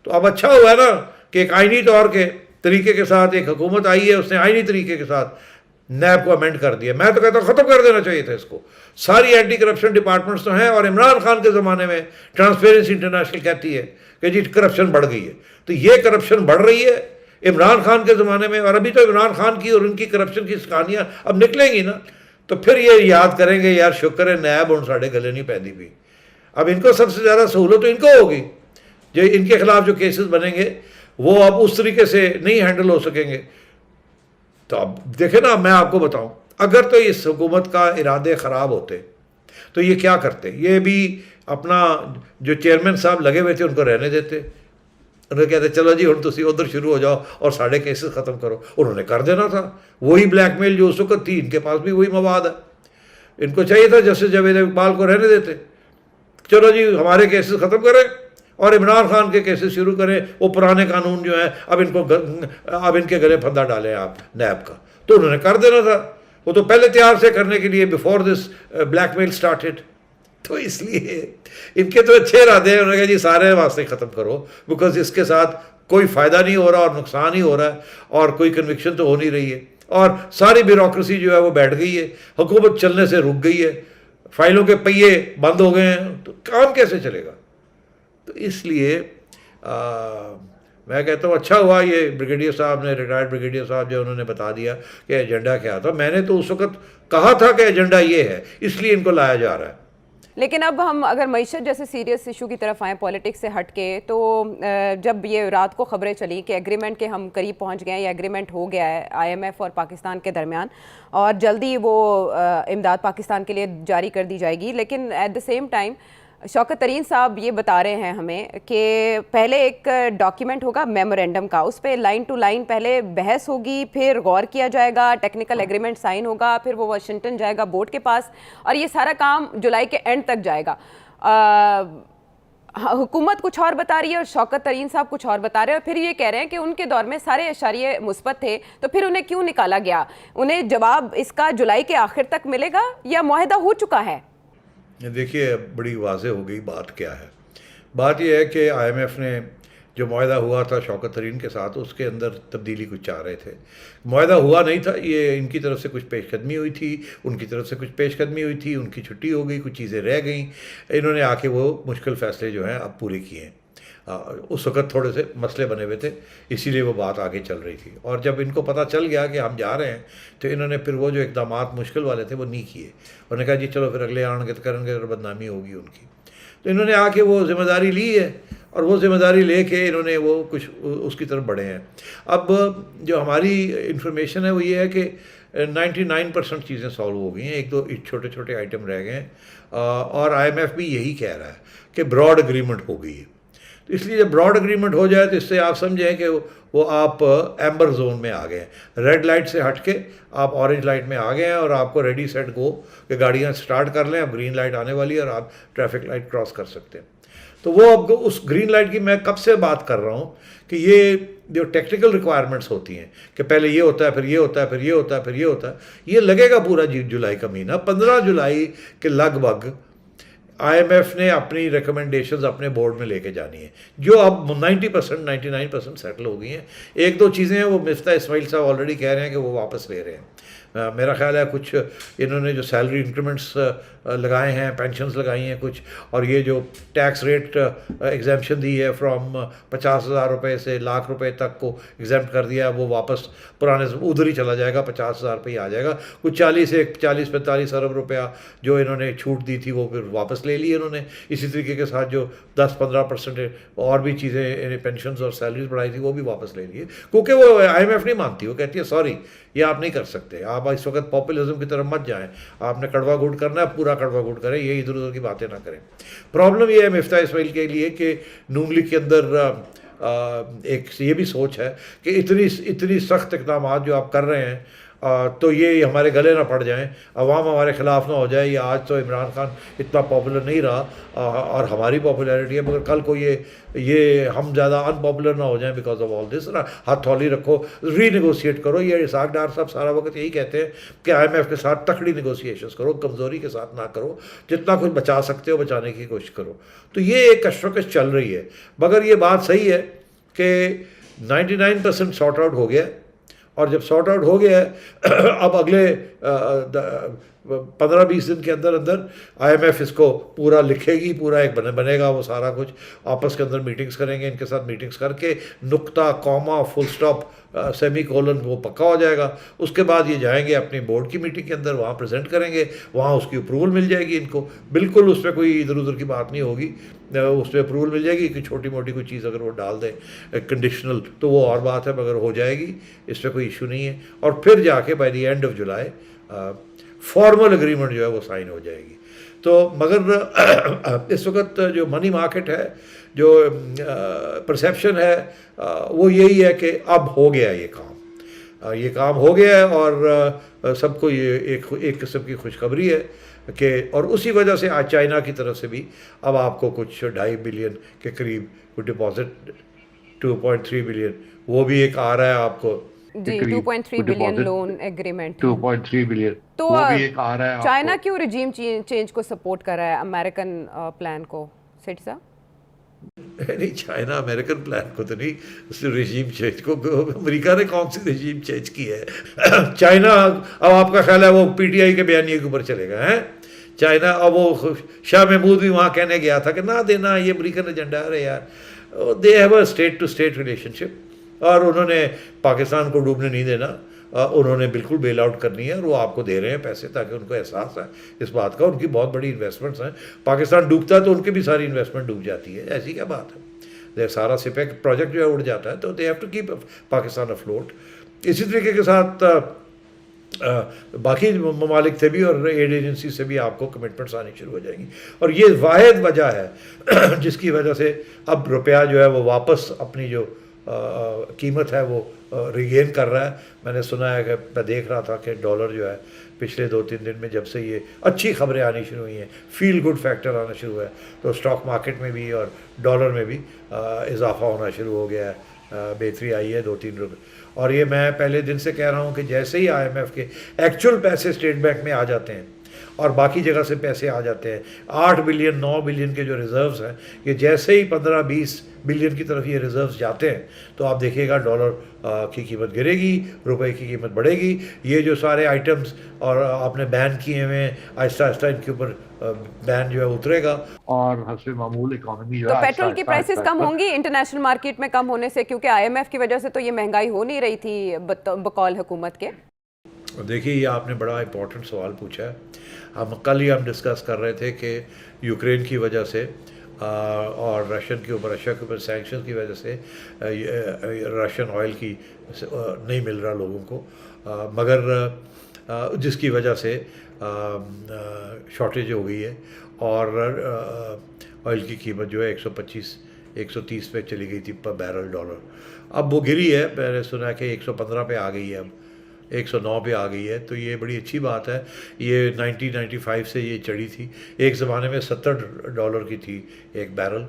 تو اب اچھا ہوا ہے نا کہ ایک آئینی طور کے طریقے کے ساتھ ایک حکومت آئی ہے, اس نے آئینی طریقے کے ساتھ نیب کو امینڈ کر دیا. میں تو کہتا ہوں ختم کر دینا چاہیے تھا اس کو. ساری اینٹی کرپشن ڈپارٹمنٹس تو ہیں, اور عمران خان کے زمانے میں ٹرانسپیرنسی انٹرنیشنل کہتی ہے کہ جی کرپشن بڑھ گئی ہے. تو یہ کرپشن بڑھ رہی ہے عمران خان کے زمانے میں, اور ابھی تو عمران خان کی اور ان کی کرپشن کی کہانیاں اب نکلیں گی نا. تو پھر یہ یاد کریں گے یار شکر ہے نیب ہوں ساڑھے گلے نہیں پیندی بھی. اب ان کو سب سے زیادہ سہولت تو ان کو ہوگی, جو ان کے خلاف جو کیسز بنیں گے وہ اب اس طریقے سے نہیں ہینڈل ہو سکیں گے. تو اب دیکھیں نا, میں آپ کو بتاؤں, اگر تو اس حکومت کا ارادے خراب ہوتے تو یہ کیا کرتے؟ یہ بھی اپنا جو چیئرمین صاحب لگے ہوئے تھے ان کو رہنے دیتے, انہوں نے کہتے چلو جی ہوں تسی ادھر شروع ہو جاؤ اور ساڑھے کیسز ختم کرو. انہوں نے کر دینا تھا. وہی بلیک میل جو اس وقت تھی, ان کے پاس بھی وہی مواد ہے. ان کو چاہیے تھا جسٹس جاوید اقبال کو رہنے دیتے, چلو جی ہمارے کیسز ختم کریں اور عمران خان کے کیسز شروع کریں. وہ پرانے قانون جو ہیں اب ان کے گلے پھندا ڈالیں آپ نیب کا. تو انہوں نے کر دینا تھا, وہ تو پہلے تیار سے کرنے کے لیے before this blackmail started. تو اس لیے ان کے تو اچھے ارادے ہیں. انہوں نے کہا جی سارے واسطے ختم کرو, بیکاز اس کے ساتھ کوئی فائدہ نہیں ہو رہا اور نقصان ہی ہو رہا ہے, اور کوئی کنوکشن تو ہو نہیں رہی ہے, اور ساری بیوروکریسی جو ہے وہ بیٹھ گئی ہے, حکومت چلنے سے رک گئی ہے, فائلوں کے پہیے بند ہو گئے ہیں. تو کام کیسے چلے گا؟ تو اس لیے میں کہتا ہوں اچھا ہوا یہ بریگیڈیئر صاحب نے, ریٹائرڈ بریگیڈیئر صاحب جو انہوں نے بتا دیا کہ ایجنڈا کیا تھا. میں نے تو اس وقت کہا تھا کہ ایجنڈا یہ ہے, اس لیے ان کو لایا جا رہا ہے.
لیکن اب ہم اگر معیشت جیسے سیریس ایشو کی طرف آئیں پولیٹکس سے ہٹ کے, تو جب یہ رات کو خبریں چلی کہ ایگریمنٹ کے ہم قریب پہنچ گئے ہیں, یا ایگریمنٹ ہو گیا ہے IMF اور پاکستان کے درمیان, اور جلدی وہ امداد پاکستان کے لیے جاری کر دی جائے گی, لیکن ایٹ دا سیم ٹائم شوکت ترین صاحب یہ بتا رہے ہیں ہمیں کہ پہلے ایک ڈاکیومنٹ ہوگا میمورینڈم کا, اس پہ لائن ٹو لائن پہلے بحث ہوگی, پھر غور کیا جائے گا, ٹیکنیکل ایگریمنٹ سائن ہوگا, پھر وہ واشنگٹن جائے گا بورڈ کے پاس, اور یہ سارا کام جولائی کے اینڈ تک جائے گا. حکومت کچھ اور بتا رہی ہے اور شوکت ترین صاحب کچھ اور بتا رہے ہیں, اور پھر یہ کہہ رہے ہیں کہ ان کے دور میں سارے اشاریے مثبت تھے, تو پھر انہیں کیوں نکالا گیا؟ انہیں جواب اس کا جولائی کے آخر تک ملے گا یا معاہدہ ہو چکا ہے؟
دیکھیے بڑی واضح ہو گئی بات کیا ہے. بات یہ ہے کہ IMF نے جو معاہدہ ہوا تھا شوکت ترین کے ساتھ, اس کے اندر تبدیلی کچھ چاہ رہے تھے. معاہدہ ہوا نہیں تھا, یہ ان کی طرف سے کچھ پیش قدمی ہوئی تھی, ان کی طرف سے کچھ پیش قدمی ہوئی تھی, ان کی چھٹی ہو گئی, کچھ چیزیں رہ گئیں. انہوں نے آ کے وہ مشکل فیصلے جو ہیں اب پورے کیے ہیں. اس وقت تھوڑے سے مسئلے بنے ہوئے تھے, اسی لیے وہ بات آگے چل رہی تھی. اور جب ان کو پتہ چل گیا کہ ہم جا رہے ہیں, تو انہوں نے پھر وہ جو اقدامات مشکل والے تھے وہ نہیں کیے. انہوں نے کہا جی چلو پھر اگلے آن گے تو کریں گے, اور بدنامی ہوگی ان کی. تو انہوں نے آ کے وہ ذمہ داری لی ہے, اور وہ ذمہ داری لے کے انہوں نے وہ کچھ اس کی طرف بڑھے ہیں. اب جو ہماری انفارمیشن ہے وہ یہ ہے کہ 99% چیزیں سالو ہو گئی ہیں, ایک دو چھوٹے چھوٹے آئٹم رہ گئے ہیں, اور IMF بھی یہی کہہ رہا ہے کہ براڈ اگریمنٹ ہو گئی ہے. تو اس لیے جب براڈ اگریمنٹ ہو جائے تو اس سے آپ سمجھیں کہ وہ آپ ایمبر زون میں آ گئے ہیں, ریڈ لائٹ سے ہٹ کے آپ اورنج لائٹ میں آ گئے ہیں, اور آپ کو ریڈی سیٹ گو کہ گاڑیاں سٹارٹ کر لیں, اب گرین لائٹ آنے والی ہے اور آپ ٹریفک لائٹ کراس کر سکتے ہیں. تو وہ اب اس گرین لائٹ کی میں کب سے بات کر رہا ہوں کہ یہ جو ٹیکنیکل ریکوائرمنٹس ہوتی ہیں کہ پہلے یہ ہوتا ہے, پھر یہ ہوتا ہے, پھر یہ ہوتا ہے, پھر یہ ہوتا ہے, یہ لگے گا پورا جولائی کا مہینہ. 15 جولائی کے لگ بھگ IMF نے اپنی ریکمنڈیشنز اپنے بورڈ میں لے کے جانی ہیں, جو اب 90% 99% سیٹل ہو گئی ہیں. ایک دو چیزیں ہیں وہ مفتاح اسماعیل صاحب آلریڈی کہہ رہے ہیں کہ وہ واپس لے رہے ہیں. میرا خیال ہے کچھ انہوں نے جو سیلری انکریمنٹس لگائے ہیں, پینشنز لگائی ہیں کچھ, اور یہ جو ٹیکس ریٹ ایگزیمپشن دی ہے فرام 50,000 روپے سے 1,00,000 روپے تک کو ایگزیمپٹ کر دیا ہے, وہ واپس پرانے ادھر ہی چلا جائے گا, 50,000 روپے ہی آ جائے گا. کچھ 40-45 ارب روپیہ جو انہوں نے چھوٹ دی تھی وہ پھر واپس لے لی انہوں نے. اسی طریقے کے ساتھ جو 10-15% اور بھی چیزیں پینشنز اور سیلریز بڑھائی تھی وہ بھی واپس لے لیے, کیونکہ وہ IMF نہیں مانتی, وہ کہتی ہے سوری یہ آپ نہیں کر سکتے, آپ اس وقت پاپولزم کی طرف مت جائیں, آپ نے کڑوا گھونٹ کرنا ہے پورا کڑوا گھونٹ کریں, یہ ادھر ادھر کی باتیں نہ کریں. پرابلم یہ ہے مفتاح اسماعیل کے لیے کہ نون لیگ کے اندر ایک یہ بھی سوچ ہے کہ اتنی سخت اقدامات جو آپ کر رہے ہیں تو یہ ہمارے گلے نہ پڑ جائیں, عوام ہمارے خلاف نہ ہو جائے. یہ آج تو عمران خان اتنا پاپولر نہیں رہا اور ہماری پاپولیرٹی ہے, مگر کل کو یہ ہم زیادہ ان پاپولر نہ ہو جائیں بیکاز آف آل دس. ہاتھ تھولی رکھو, ری نیگوشیٹ کرو. یہ اسحاق ڈار صاحب سارا وقت یہی کہتے ہیں کہ IMF کے ساتھ تکڑی نیگوشیشنز کرو, کمزوری کے ساتھ نہ کرو, جتنا کچھ بچا سکتے ہو بچانے کی کوشش کرو. تو یہ ایک کشمکش چل رہی ہے, مگر یہ بات صحیح ہے کہ 99% سارٹ آؤٹ ہو گیا, اور جب سارٹ آؤٹ ہو گیا ہے اب اگلے 15-20 دن کے اندر IMF اس کو پورا لکھے گی, پورا ایک بنے گا وہ سارا کچھ. آپس کے اندر میٹنگز کریں گے, ان کے ساتھ میٹنگز کر کے نقطہ, کوما, فل سٹاپ, سیمی کولن وہ پکا ہو جائے گا. اس کے بعد یہ جائیں گے اپنی بورڈ کی میٹنگ کے اندر, وہاں پریزنٹ کریں گے, وہاں اس کی اپروول مل جائے گی ان کو. بالکل اس پہ کوئی ادھر ادھر کی بات نہیں ہوگی, اس پہ اپروول مل جائے گی کہ چھوٹی موٹی کوئی چیز اگر وہ ڈال دیں کنڈیشنل تو وہ اور بات ہے, مگر ہو جائے گی, اس پہ کوئی ایشو نہیں ہے. اور پھر جا کے by the end of July formal agreement جو ہے وہ سائن ہو جائے گی. تو مگر اس وقت جو منی مارکیٹ ہے, جو پرسیپشن ہے, وہ یہی ہے کہ اب ہو گیا یہ کام ہو گیا ہے, اور سب کو یہ ایک قسم کی خوشخبری ہے کہ, اور اسی وجہ سے آج چائنا کی طرف سے بھی اب آپ کو کچھ 2.5 بلین کے قریب کوئی ڈپازٹ 2.3 بلین وہ بھی ایک آ رہا ہے آپ کو.
جی 2.3 بلین لون ایگریمنٹ,
2.3 بلین
تو
وہ بھی ایک آ رہا ہے.
چائنا کیوں رجیم چینج کو سپورٹ کر رہا ہے امریکن پلان کو سیٹ صاحب؟
نہیں, چائنا امریکن پلان کو تو نہیں, اس نے رجیم چینج کو, امریکہ نے کون سی رجیم چینج کی ہے. چائنا اب آپ کا خیال ہے وہ PTI کے بیانیے کے اوپر چلے گا ہیں چائنا. اب وہ شاہ محمود بھی وہاں کہنے گیا تھا کہ نہ دینا, یہ امریکن ایجنڈا ہے یار. They have a state to state relationship, اور انہوں نے پاکستان کو ڈوبنے نہیں دینا, انہوں نے بالکل بیل آؤٹ کرنی ہے, اور وہ آپ کو دے رہے ہیں پیسے تاکہ ان کو احساس ہے اس بات کا. ان کی بہت بڑی انویسٹمنٹس ہیں, پاکستان ڈوبتا ہے تو ان کی بھی ساری انویسٹمنٹ ڈوب جاتی ہے, ایسی کیا بات ہے. سارا سپیک پروجیکٹ جو ہے اڑ جاتا ہے, تو they have to keep Pakistan afloat. اسی طریقے کے ساتھ باقی ممالک سے بھی اور ایڈ ایجنسی سے بھی آپ کو کمٹمنٹس آنی شروع ہو جائیں گی. اور یہ واحد وجہ ہے جس کی وجہ سے اب روپیہ جو ہے وہ واپس اپنی جو قیمت ہے وہ ریگین کر رہا ہے. میں نے سنا ہے کہ میں دیکھ رہا تھا کہ ڈالر جو ہے پچھلے 2-3 دن میں جب سے یہ اچھی خبریں آنی شروع ہوئی ہیں, فیل گڈ فیکٹر آنا شروع ہوا ہے, تو اسٹاک مارکیٹ میں بھی اور ڈالر میں بھی اضافہ ہونا شروع ہو گیا ہے, بہتری آئی ہے 2-3 روپے. اور یہ میں پہلے دن سے کہہ رہا ہوں کہ جیسے ہی IMF کے ایکچوئل پیسے اسٹیٹ بینک میں آ جاتے ہیں اور باقی جگہ سے پیسے آ جاتے ہیں, 8 بلین 9 بلین کے جو ریزروز ہیں, یہ جیسے ہی 15-20 بلین کی طرف یہ ریزروز جاتے ہیں تو آپ دیکھیے گا ڈالر کی قیمت گرے گی, روپے کی قیمت بڑھے گی. یہ جو سارے آئٹمز اور آپ نے بین کیے ہوئے ہیں, آہستہ آہستہ ان کے اوپر بین جو ہے اترے گا, اور حسب معمول اکانومی جو ہے.
تو پیٹرول کی پرائسز کم ہوں گی انٹرنیشنل مارکیٹ میں کم ہونے سے, کیونکہ IMF کی وجہ سے تو یہ مہنگائی ہو نہیں رہی تھی بقول حکومت کے.
دیکھیے یہ آپ نے بڑا امپورٹنٹ سوال پوچھا ہے. کل ہی ہم ڈسکس کر رہے تھے کہ یوکرین کی وجہ سے اور رشین کے اوپر رشیا کے اوپر سینکشن کی وجہ سے رشین آئل کی نہیں مل رہا لوگوں کو، مگر جس کی وجہ سے شارٹیج ہو گئی ہے، اور آئل کی قیمت جو ہے 130 پہ چلی گئی تھی پر بیرل ڈالر. اب وہ گری ہے، میں نے سنا کہ 115 پہ آ گئی ہے، اب 109 پہ آ گئی ہے. تو یہ بڑی اچھی بات ہے. یہ 1995 سے یہ چڑھی تھی. ایک زمانے میں $70 کی تھی ایک بیرل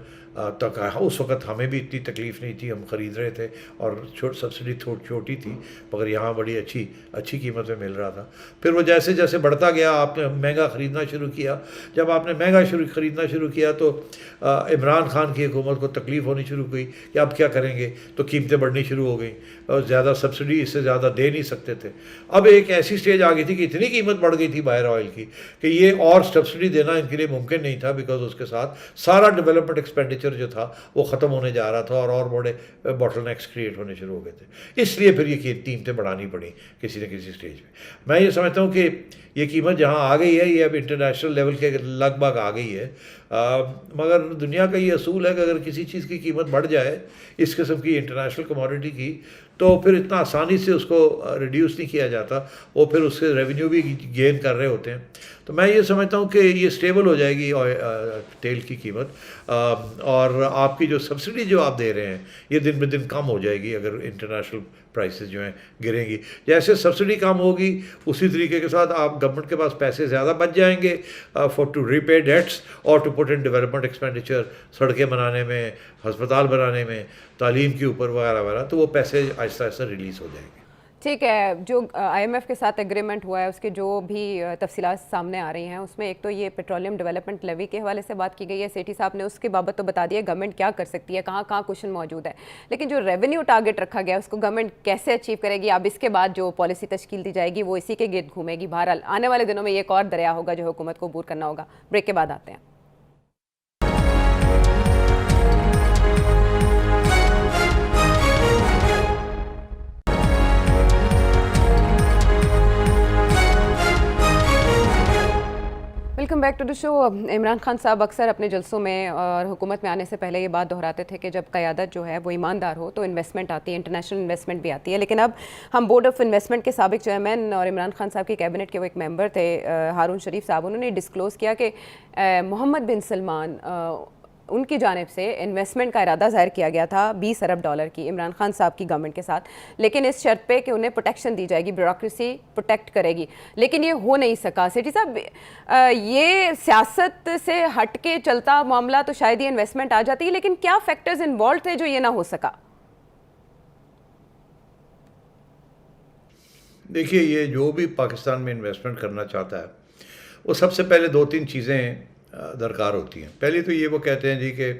تک. اس وقت ہمیں بھی اتنی تکلیف نہیں تھی، ہم خرید رہے تھے اور سبسڈی تھوڑی چھوٹی تھی، مگر یہاں بڑی اچھی قیمت میں مل رہا تھا. پھر وہ جیسے جیسے بڑھتا گیا آپ نے مہنگا خریدنا شروع کیا. جب آپ نے مہنگا خریدنا شروع کیا تو عمران خان کی حکومت کو تکلیف ہونی شروع ہوئی کہ اب کیا کریں گے، تو قیمتیں بڑھنی شروع ہو گئیں اور زیادہ سبسڈی اس سے زیادہ دے نہیں سکتے تھے. اب ایک ایسی سٹیج آ گئی تھی کہ اتنی قیمت بڑھ گئی تھی باہر آئل کی کہ یہ اور سبسڈی دینا ان کے لیے ممکن نہیں تھا، بیکاز اس کے ساتھ سارا ڈیولپمنٹ ایکسپینڈیچر جو تھا وہ ختم ہونے جا رہا تھا اور بڑے باٹل نیکس کریٹ ہونے شروع ہو گئے تھے. اس لیے پھر یہ قیمتیں بڑھانی پڑیں کسی نہ کسی سٹیج پہ. میں یہ سمجھتا ہوں کہ یہ قیمت جہاں آ گئی ہے یہ اب انٹرنیشنل لیول کے لگ بھگ آ گئی ہے. مگر دنیا کا یہ اصول ہے کہ اگر کسی چیز کی قیمت بڑھ جائے اس قسم کی انٹرنیشنل کموڈٹی کی، تو پھر اتنا آسانی سے اس کو ریڈیوس نہیں کیا جاتا، وہ پھر اس سے ریونیو بھی گین کر رہے ہوتے ہیں. تو میں یہ سمجھتا ہوں کہ یہ سٹیبل ہو جائے گی تیل کی قیمت، اور آپ کی جو سبسڈی جو آپ دے رہے ہیں یہ دن بہ دن کم ہو جائے گی اگر انٹرنیشنل پرائسز جو ہیں گریں گی. جیسے سبسڈی کم ہوگی اسی طریقے کے ساتھ آپ گورنمنٹ کے پاس پیسے زیادہ بچ جائیں گے for to repay debts اور to put in development expenditure, سڑکیں بنانے میں، ہسپتال بنانے میں، تعلیم کے اوپر وغیرہ وغیرہ. تو وہ پیسے آہستہ آہستہ ریلیز ہو جائیں گے.
ٹھیک ہے. جو IMF کے ساتھ ایگریمنٹ ہوا ہے اس کے جو بھی تفصیلات سامنے آ رہی ہیں، اس میں ایک تو یہ پیٹرولیم ڈیولپمنٹ لیوی کے حوالے سے بات کی گئی ہے. سیٹھی صاحب نے اس کے بابت تو بتا دیا گورنمنٹ کیا کر سکتی ہے، کہاں کہاں کوشچن موجود ہے، لیکن جو ریونیو ٹارگٹ رکھا گیا اس کو گورنمنٹ کیسے اچیو کرے گی. اب اس کے بعد جو پالیسی تشکیل دی جائے گی وہ اسی کے گرد گھومے گی. بہرحال آنے والے دنوں میں یہ ایک اور دریا ہوگا جو حکومت کو عبور کرنا ہوگا. بریک کے بعد آتے ہیں. ویلکم بیک ٹو دی شو. عمران خان صاحب اکثر اپنے جلسوں میں اور حکومت میں آنے سے پہلے یہ بات دہراتے تھے کہ جب قیادت جو ہے وہ ایماندار ہو تو انویسٹمنٹ آتی ہے، انٹرنیشنل انویسٹمنٹ بھی آتی ہے. لیکن اب ہم بورڈ آف انویسٹمنٹ کے سابق چیئرمین اور عمران خان صاحب کی کیبنٹ کے وہ ایک ممبر تھے ہارون شریف صاحب، انہوں نے ڈسکلوز کیا کہ محمد بن سلمان ان کی جانب سے انویسٹمنٹ کا ارادہ ظاہر کیا گیا تھا $20 ارب کی عمران خان صاحب کی گورنمنٹ کے ساتھ، لیکن اس شرط پہ کہ انہیں پروٹیکشن دی جائے گی، بیوروکریسی پروٹیکٹ کرے گی. لیکن یہ ہو نہیں سکا. سیٹھی صاحب یہ سیاست سے ہٹ کے چلتا معاملہ تو شاید یہ انویسٹمنٹ آ جاتی ہے، لیکن کیا فیکٹرز انوالوڈ تھے جو یہ نہ ہو سکا؟
دیکھیے، یہ جو بھی پاکستان میں انویسٹمنٹ کرنا چاہتا ہے وہ سب سے پہلے 2-3 چیزیں درکار ہوتی ہیں. پہلی تو یہ وہ کہتے ہیں جی کہ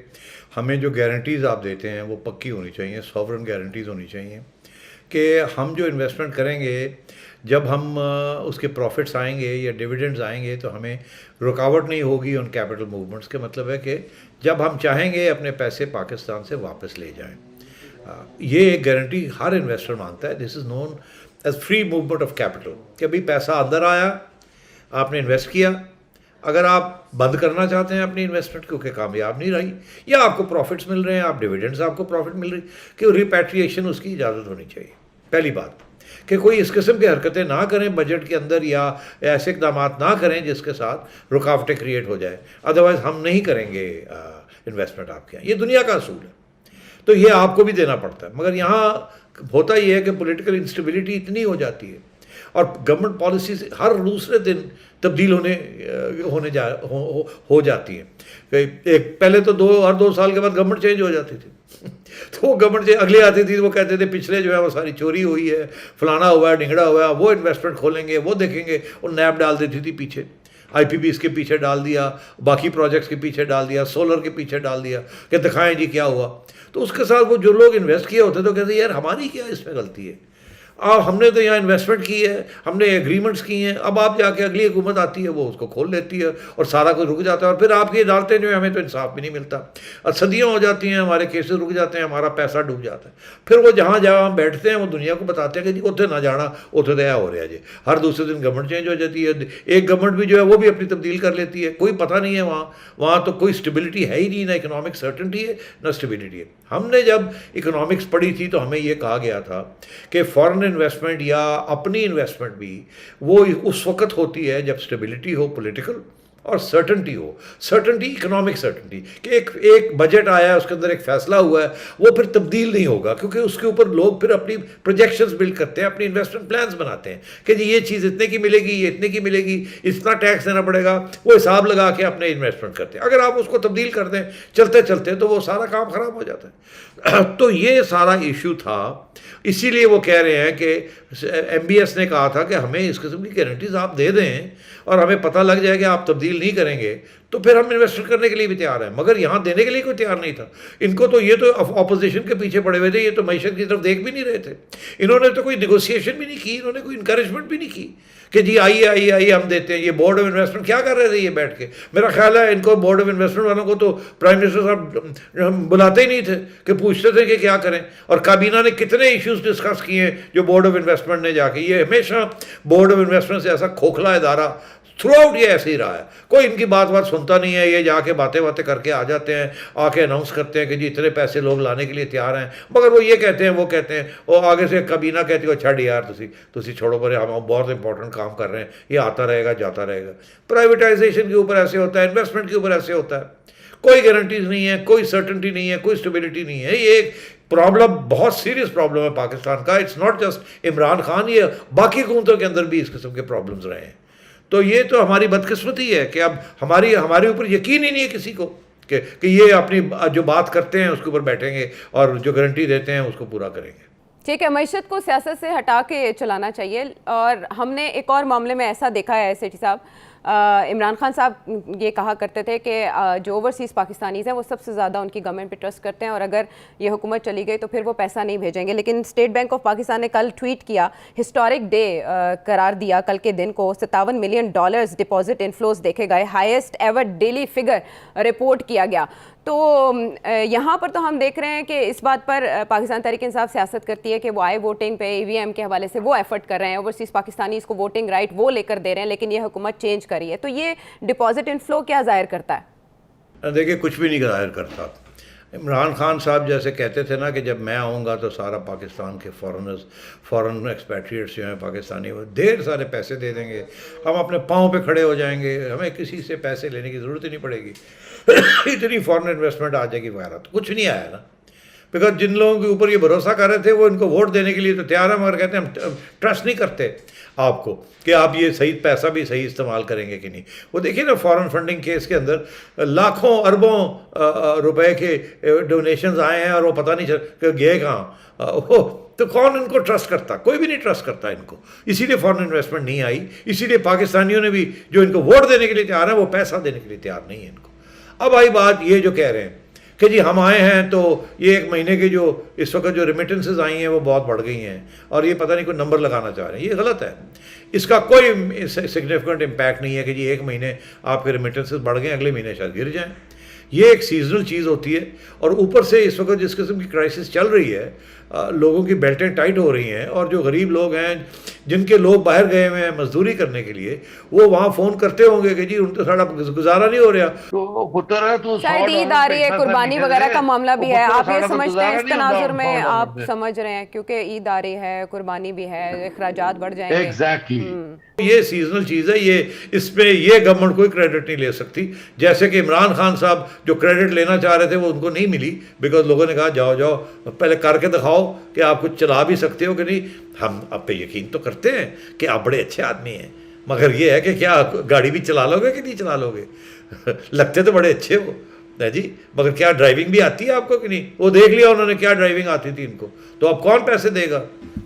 ہمیں جو گارنٹیز آپ دیتے ہیں وہ پکی ہونی چاہیے، سوورن گارنٹیز ہونی چاہیے کہ ہم جو انویسٹمنٹ کریں گے جب ہم اس کے پروفٹس آئیں گے یا ڈیویڈنڈز آئیں گے تو ہمیں رکاوٹ نہیں ہوگی ان کیپٹل موومنٹس کے. مطلب ہے کہ جب ہم چاہیں گے اپنے پیسے پاکستان سے واپس لے جائیں. یہ ایک گارنٹی ہر انویسٹر مانگتا ہے. This is known as free movement of capital, کہ بھائی پیسہ اندر آیا، آپ نے انویسٹ کیا، اگر آپ بند کرنا چاہتے ہیں اپنی انویسٹمنٹ کیونکہ کامیاب نہیں رہی یا آپ کو پروفٹس مل رہے ہیں، آپ ڈیویڈنڈس آپ کو پروفٹ مل رہی، کہ ریپیٹریشن اس کی اجازت ہونی چاہیے. پہلی بات کہ کوئی اس قسم کی حرکتیں نہ کریں بجٹ کے اندر یا ایسے اقدامات نہ کریں جس کے ساتھ رکاوٹیں کریٹ ہو جائے، ادروائز ہم نہیں کریں گے انویسٹمنٹ آپ کے یہاں. یہ دنیا کا اصول ہے، تو یہ آپ کو بھی دینا پڑتا ہے. مگر یہاں ہوتا یہ ہے کہ پولیٹیکل انسٹیبلٹی اتنی ہو جاتی ہے اور گورنمنٹ پالیسیز ہر دوسرے دن تبدیل ہو جاتی ہیں. ایک پہلے تو ہر 2 سال کے بعد گورنمنٹ چینج ہو جاتی تھی تو وہ گورنمنٹ اگلے آتی تھی، وہ کہتے تھے پچھلے جو ہے وہ ساری چوری ہوئی ہے، فلانا ہوا ہے، ڈھنگڑا ہوا ہے، وہ انویسٹمنٹ کھولیں گے، وہ دیکھیں گے. اور نیب ڈال دیتی تھی پیچھے، IPPs کے پیچھے ڈال دیا، باقی پروجیکٹس کے پیچھے ڈال دیا، سولر کے پیچھے ڈال دیا کہ دکھائیں جی کیا ہوا. تو اس کے ساتھ وہ جو لوگ انویسٹ کیے ہوتے تو کہتے ہیں یار ہماری کیا اس میں غلطی ہے. ہم نے تو یہاں انویسٹمنٹ کی ہے, ہم نے ایگریمنٹس کی ہیں, اب آپ جا کے اگلی حکومت آتی ہے وہ اس کو کھول لیتی ہے اور سارا کچھ رک جاتا ہے, اور پھر آپ کی عدالتیں جو ہیں ہمیں تو انصاف بھی نہیں ملتا, اور صدیاں ہو جاتی ہیں, ہمارے کیسز رک جاتے ہیں, ہمارا پیسہ ڈوب جاتا ہے. پھر وہ جہاں ہم بیٹھتے ہیں وہ دنیا کو بتاتے ہیں کہ جی اتنے نہ جانا, اتنے تو ہو رہا ہے جی, ہر دوسرے دن گورنمنٹ چینج ہو جاتی ہے, ایک گورنمنٹ بھی جو ہے وہ بھی اپنی تبدیل کر لیتی ہے, کوئی پتہ نہیں ہے وہاں تو کوئی اسٹیبلٹی ہے ہی نہیں, نہ اکنامک سرٹنٹی ہے نہ اسٹیبلٹی ہے. ہم نے جب اکنامکس پڑھی تھی تو ہمیں یہ کہا گیا تھا کہ فارن انویسٹمنٹ یا اپنی انویسٹمنٹ بھی وہ اس وقت ہوتی ہے جب اسٹیبلٹی ہو پولیٹیکل اور سرٹنٹی ہو. سرٹنٹی اکنامک سرٹنٹی کہ ایک بجٹ آیا ہے, اس کے اندر ایک فیصلہ ہوا ہے, وہ پھر تبدیل نہیں ہوگا, کیونکہ اس کے اوپر لوگ پھر اپنی پروجیکشنز بلڈ کرتے ہیں, اپنی انویسٹمنٹ پلانز بناتے ہیں کہ جی یہ چیز اتنے کی ملے گی, یہ اتنے کی ملے گی, اتنا ٹیکس دینا پڑے گا, وہ حساب لگا کے اپنے انویسٹمنٹ کرتے ہیں. اگر آپ اس کو تبدیل کر دیں چلتے چلتے تو وہ سارا کام خراب ہو جاتا ہے. تو یہ سارا ایشو تھا, اسی لیے وہ کہہ رہے ہیں کہ ایم بی ایس نے کہا تھا کہ ہمیں اس قسم کی گارنٹیز آپ دے دیں اور ہمیں پتہ لگ جائے کہ آپ تبدیل نہیں کریں گے تو پھر ہم انویسٹ کرنے کے لیے بھی تیار ہیں. مگر یہاں دینے کے لیے کوئی تیار نہیں تھا. ان کو تو یہ تو اپوزیشن کے پیچھے پڑے ہوئے تھے, یہ تو معیشت کی طرف دیکھ بھی نہیں رہے تھے, انہوں نے تو کوئی نیگوسیشن بھی نہیں کی, انہوں نے کوئی انکریجمنٹ بھی نہیں کی کہ جی آئیے ہم دیتے ہیں. یہ بورڈ آف انویسٹمنٹ کیا کر رہے تھے یہ بیٹھ کے؟ میرا خیال ہے ان کو بورڈ آف انویسٹمنٹ والوں کو تو پرائم منسٹر صاحب بلاتے ہی نہیں تھے کہ پوچھتے تھے کہ کیا کریں. اور کابینہ نے کتنے ایشوز ڈسکس کیے ہیں جو بورڈ آف انویسٹمنٹ نے جا کے, یہ ہمیشہ بورڈ آف انویسٹمنٹ سے ایسا کھوکھلا ادارہ تھرو آؤٹ یہ ایسے ہی رہا ہے, کوئی ان کی بات سنتا نہیں ہے. یہ جا کے باتیں کر کے آ جاتے ہیں, آ کے اناؤنس کرتے ہیں کہ جی اتنے پیسے لوگ لانے کے لیے تیار ہیں, مگر وہ یہ کہتے ہیں وہ کہتے ہیں, اور آگے سے کابینہ کہتی ہے چھڑ یار تسی چھوڑو پر, ہم بہت امپورٹنٹ کام کر رہے ہیں, یہ آتا رہے گا جاتا رہے گا. پرائیویٹائزیشن کے اوپر ایسے ہوتا ہے, انویسٹمنٹ کے اوپر ایسے ہوتا ہے, کوئی گارنٹیز نہیں ہے, کوئی سرٹنٹی نہیں ہے, کوئی اسٹیبلٹی نہیں ہے. یہ ایک پرابلم, بہت سیریس پرابلم ہے پاکستان کا. It's not just Imran Khan, یہ باقی حکومتوں کے اندر بھی اس قسم کے پرابلمز رہے ہیں. تو یہ تو ہماری بدقسمتی ہے کہ اب ہمارے اوپر یقین ہی نہیں ہے کسی کو کہ یہ اپنی جو بات کرتے ہیں اس کے اوپر بیٹھیں گے اور جو گارنٹی دیتے ہیں اس کو پورا کریں گے.
ٹھیک ہے, معیشت کو سیاست سے ہٹا کے چلانا چاہیے. اور ہم نے ایک اور معاملے میں ایسا دیکھا ہے سیٹھی صاحب, عمران خان صاحب یہ کہا کرتے تھے کہ جو اوورسیز پاکستانیز ہیں وہ سب سے زیادہ ان کی گورنمنٹ پہ ٹرسٹ کرتے ہیں, اور اگر یہ حکومت چلی گئی تو پھر وہ پیسہ نہیں بھیجیں گے. لیکن اسٹیٹ بینک آف پاکستان نے کل ٹویٹ کیا, ہسٹورک ڈے قرار دیا کل کے دن کو, $57 ملین ڈپازٹ انفلوز دیکھے گئے, highest ever daily figure report کیا گیا. تو یہاں پر تو ہم دیکھ رہے ہیں کہ اس بات پر پاکستان تحریک انصاف سیاست کرتی ہے کہ وہ ووٹنگ پہ EVM کے حوالے سے وہ ایفرٹ کر رہے ہیں, اوورسیز پاکستانی اس کو ووٹنگ رائٹ وہ لے کر دے رہے ہیں, لیکن یہ حکومت چینج کری ہے. تو یہ ڈپازٹ انفلو کیا ظاہر کرتا ہے؟
دیکھیے کچھ بھی نہیں ظاہر کرتا. عمران خان صاحب جیسے کہتے تھے نا کہ جب میں آؤں گا تو سارا پاکستان کے فورن ایکسپیٹریٹس جو ہیں پاکستانی وہ ڈھیر سارے پیسے دے دیں گے, ہم اپنے پاؤں پہ کھڑے ہو جائیں گے, ہمیں کسی سے پیسے لینے کی ضرورت ہی نہیں پڑے گی, اتنی فورن انویسٹمنٹ آ جائے گی وغیرہ. تو کچھ نہیں آیا نا, بیکاز جن لوگوں کے اوپر یہ بھروسہ کر رہے تھے وہ ان کو ووٹ دینے کے لیے تو تیار ہیں, مگر کہتے ہیں ہم ٹرسٹ نہیں کرتے آپ کو کہ آپ یہ صحیح پیسہ بھی صحیح استعمال کریں گے کہ نہیں. وہ دیکھیے نا فارن فنڈنگ کیس کے اندر لاکھوں اربوں روپے کے ڈونیشنز آئے ہیں اور وہ پتہ نہیں کہ گئے کہاں. تو کون ان کو ٹرسٹ کرتا؟ کوئی بھی نہیں ٹرسٹ کرتا ان کو. اسی لیے فارن انویسٹمنٹ نہیں آئی, اسی لیے پاکستانیوں نے بھی جو ان کو ووٹ دینے کے لیے تیار ہیں وہ پیسہ دینے کے لیے تیار نہیں ہے ان کو. اب آئی بات یہ جو کہہ رہے ہیں کہ جی ہم آئے ہیں تو یہ ایک مہینے کے جو اس وقت جو ریمیٹنسز آئی ہیں وہ بہت بڑھ گئی ہیں, اور یہ پتہ نہیں کوئی نمبر لگانا چاہ رہے ہیں. یہ غلط ہے, اس کا کوئی سگنیفیکنٹ امپیکٹ نہیں ہے کہ جی ایک مہینے آپ کے ریمیٹنسز بڑھ گئے, اگلے مہینے شاید گر جائیں. یہ ایک سیزنل چیز ہوتی ہے, اور اوپر سے اس وقت جس قسم کی کرائسس چل رہی ہے, لوگوں کی بیلٹیں ٹائٹ ہو رہی ہیں, اور جو غریب لوگ ہیں جن کے لوگ باہر گئے ہوئے ہیں مزدوری کرنے کے لیے, وہ وہاں فون کرتے ہوں گے کہ جی ان کو سارا گزارا نہیں ہو رہا.
تو
شاید عید آ رہی ہے, قربانی وغیرہ کا معاملہ بھی ہے, آپ یہ سمجھتے ہیں اس تناظر میں آپ سمجھ رہے ہیں کیونکہ عید آ رہی ہے, قربانی بھی ہے, اخراجات بڑھ جائیں گے.
ایگزیکٹلی
یہ سیزنل چیز ہے, یہ اس پہ یہ گورنمنٹ کوئی کریڈٹ نہیں لے سکتی. جیسے کہ عمران خان صاحب جو کریڈٹ لینا چاہ رہے تھے وہ ان کو نہیں ملی, بیکاز لوگوں نے کہا جاؤ پہلے کر کے دکھاؤ کہ آپ کچھ چلا بھی سکتے ہو کہ نہیں. ہم آپ پہ یقین تو کرتے ہیں کہ آپ بڑے اچھے آدمی ہیں, مگر یہ ہے کہ کیا گاڑی بھی چلا لو گے کہ نہیں چلا لو گے؟ لگتے تو بڑے اچھے ہو جی, مگر کیا ڈرائیونگ بھی آتی ہے آپ کو کہ نہیں؟ وہ دیکھ لیا انہوں نے کیا ڈرائیونگ آتی تھی ان کو, تو اب کون پیسے دے گا؟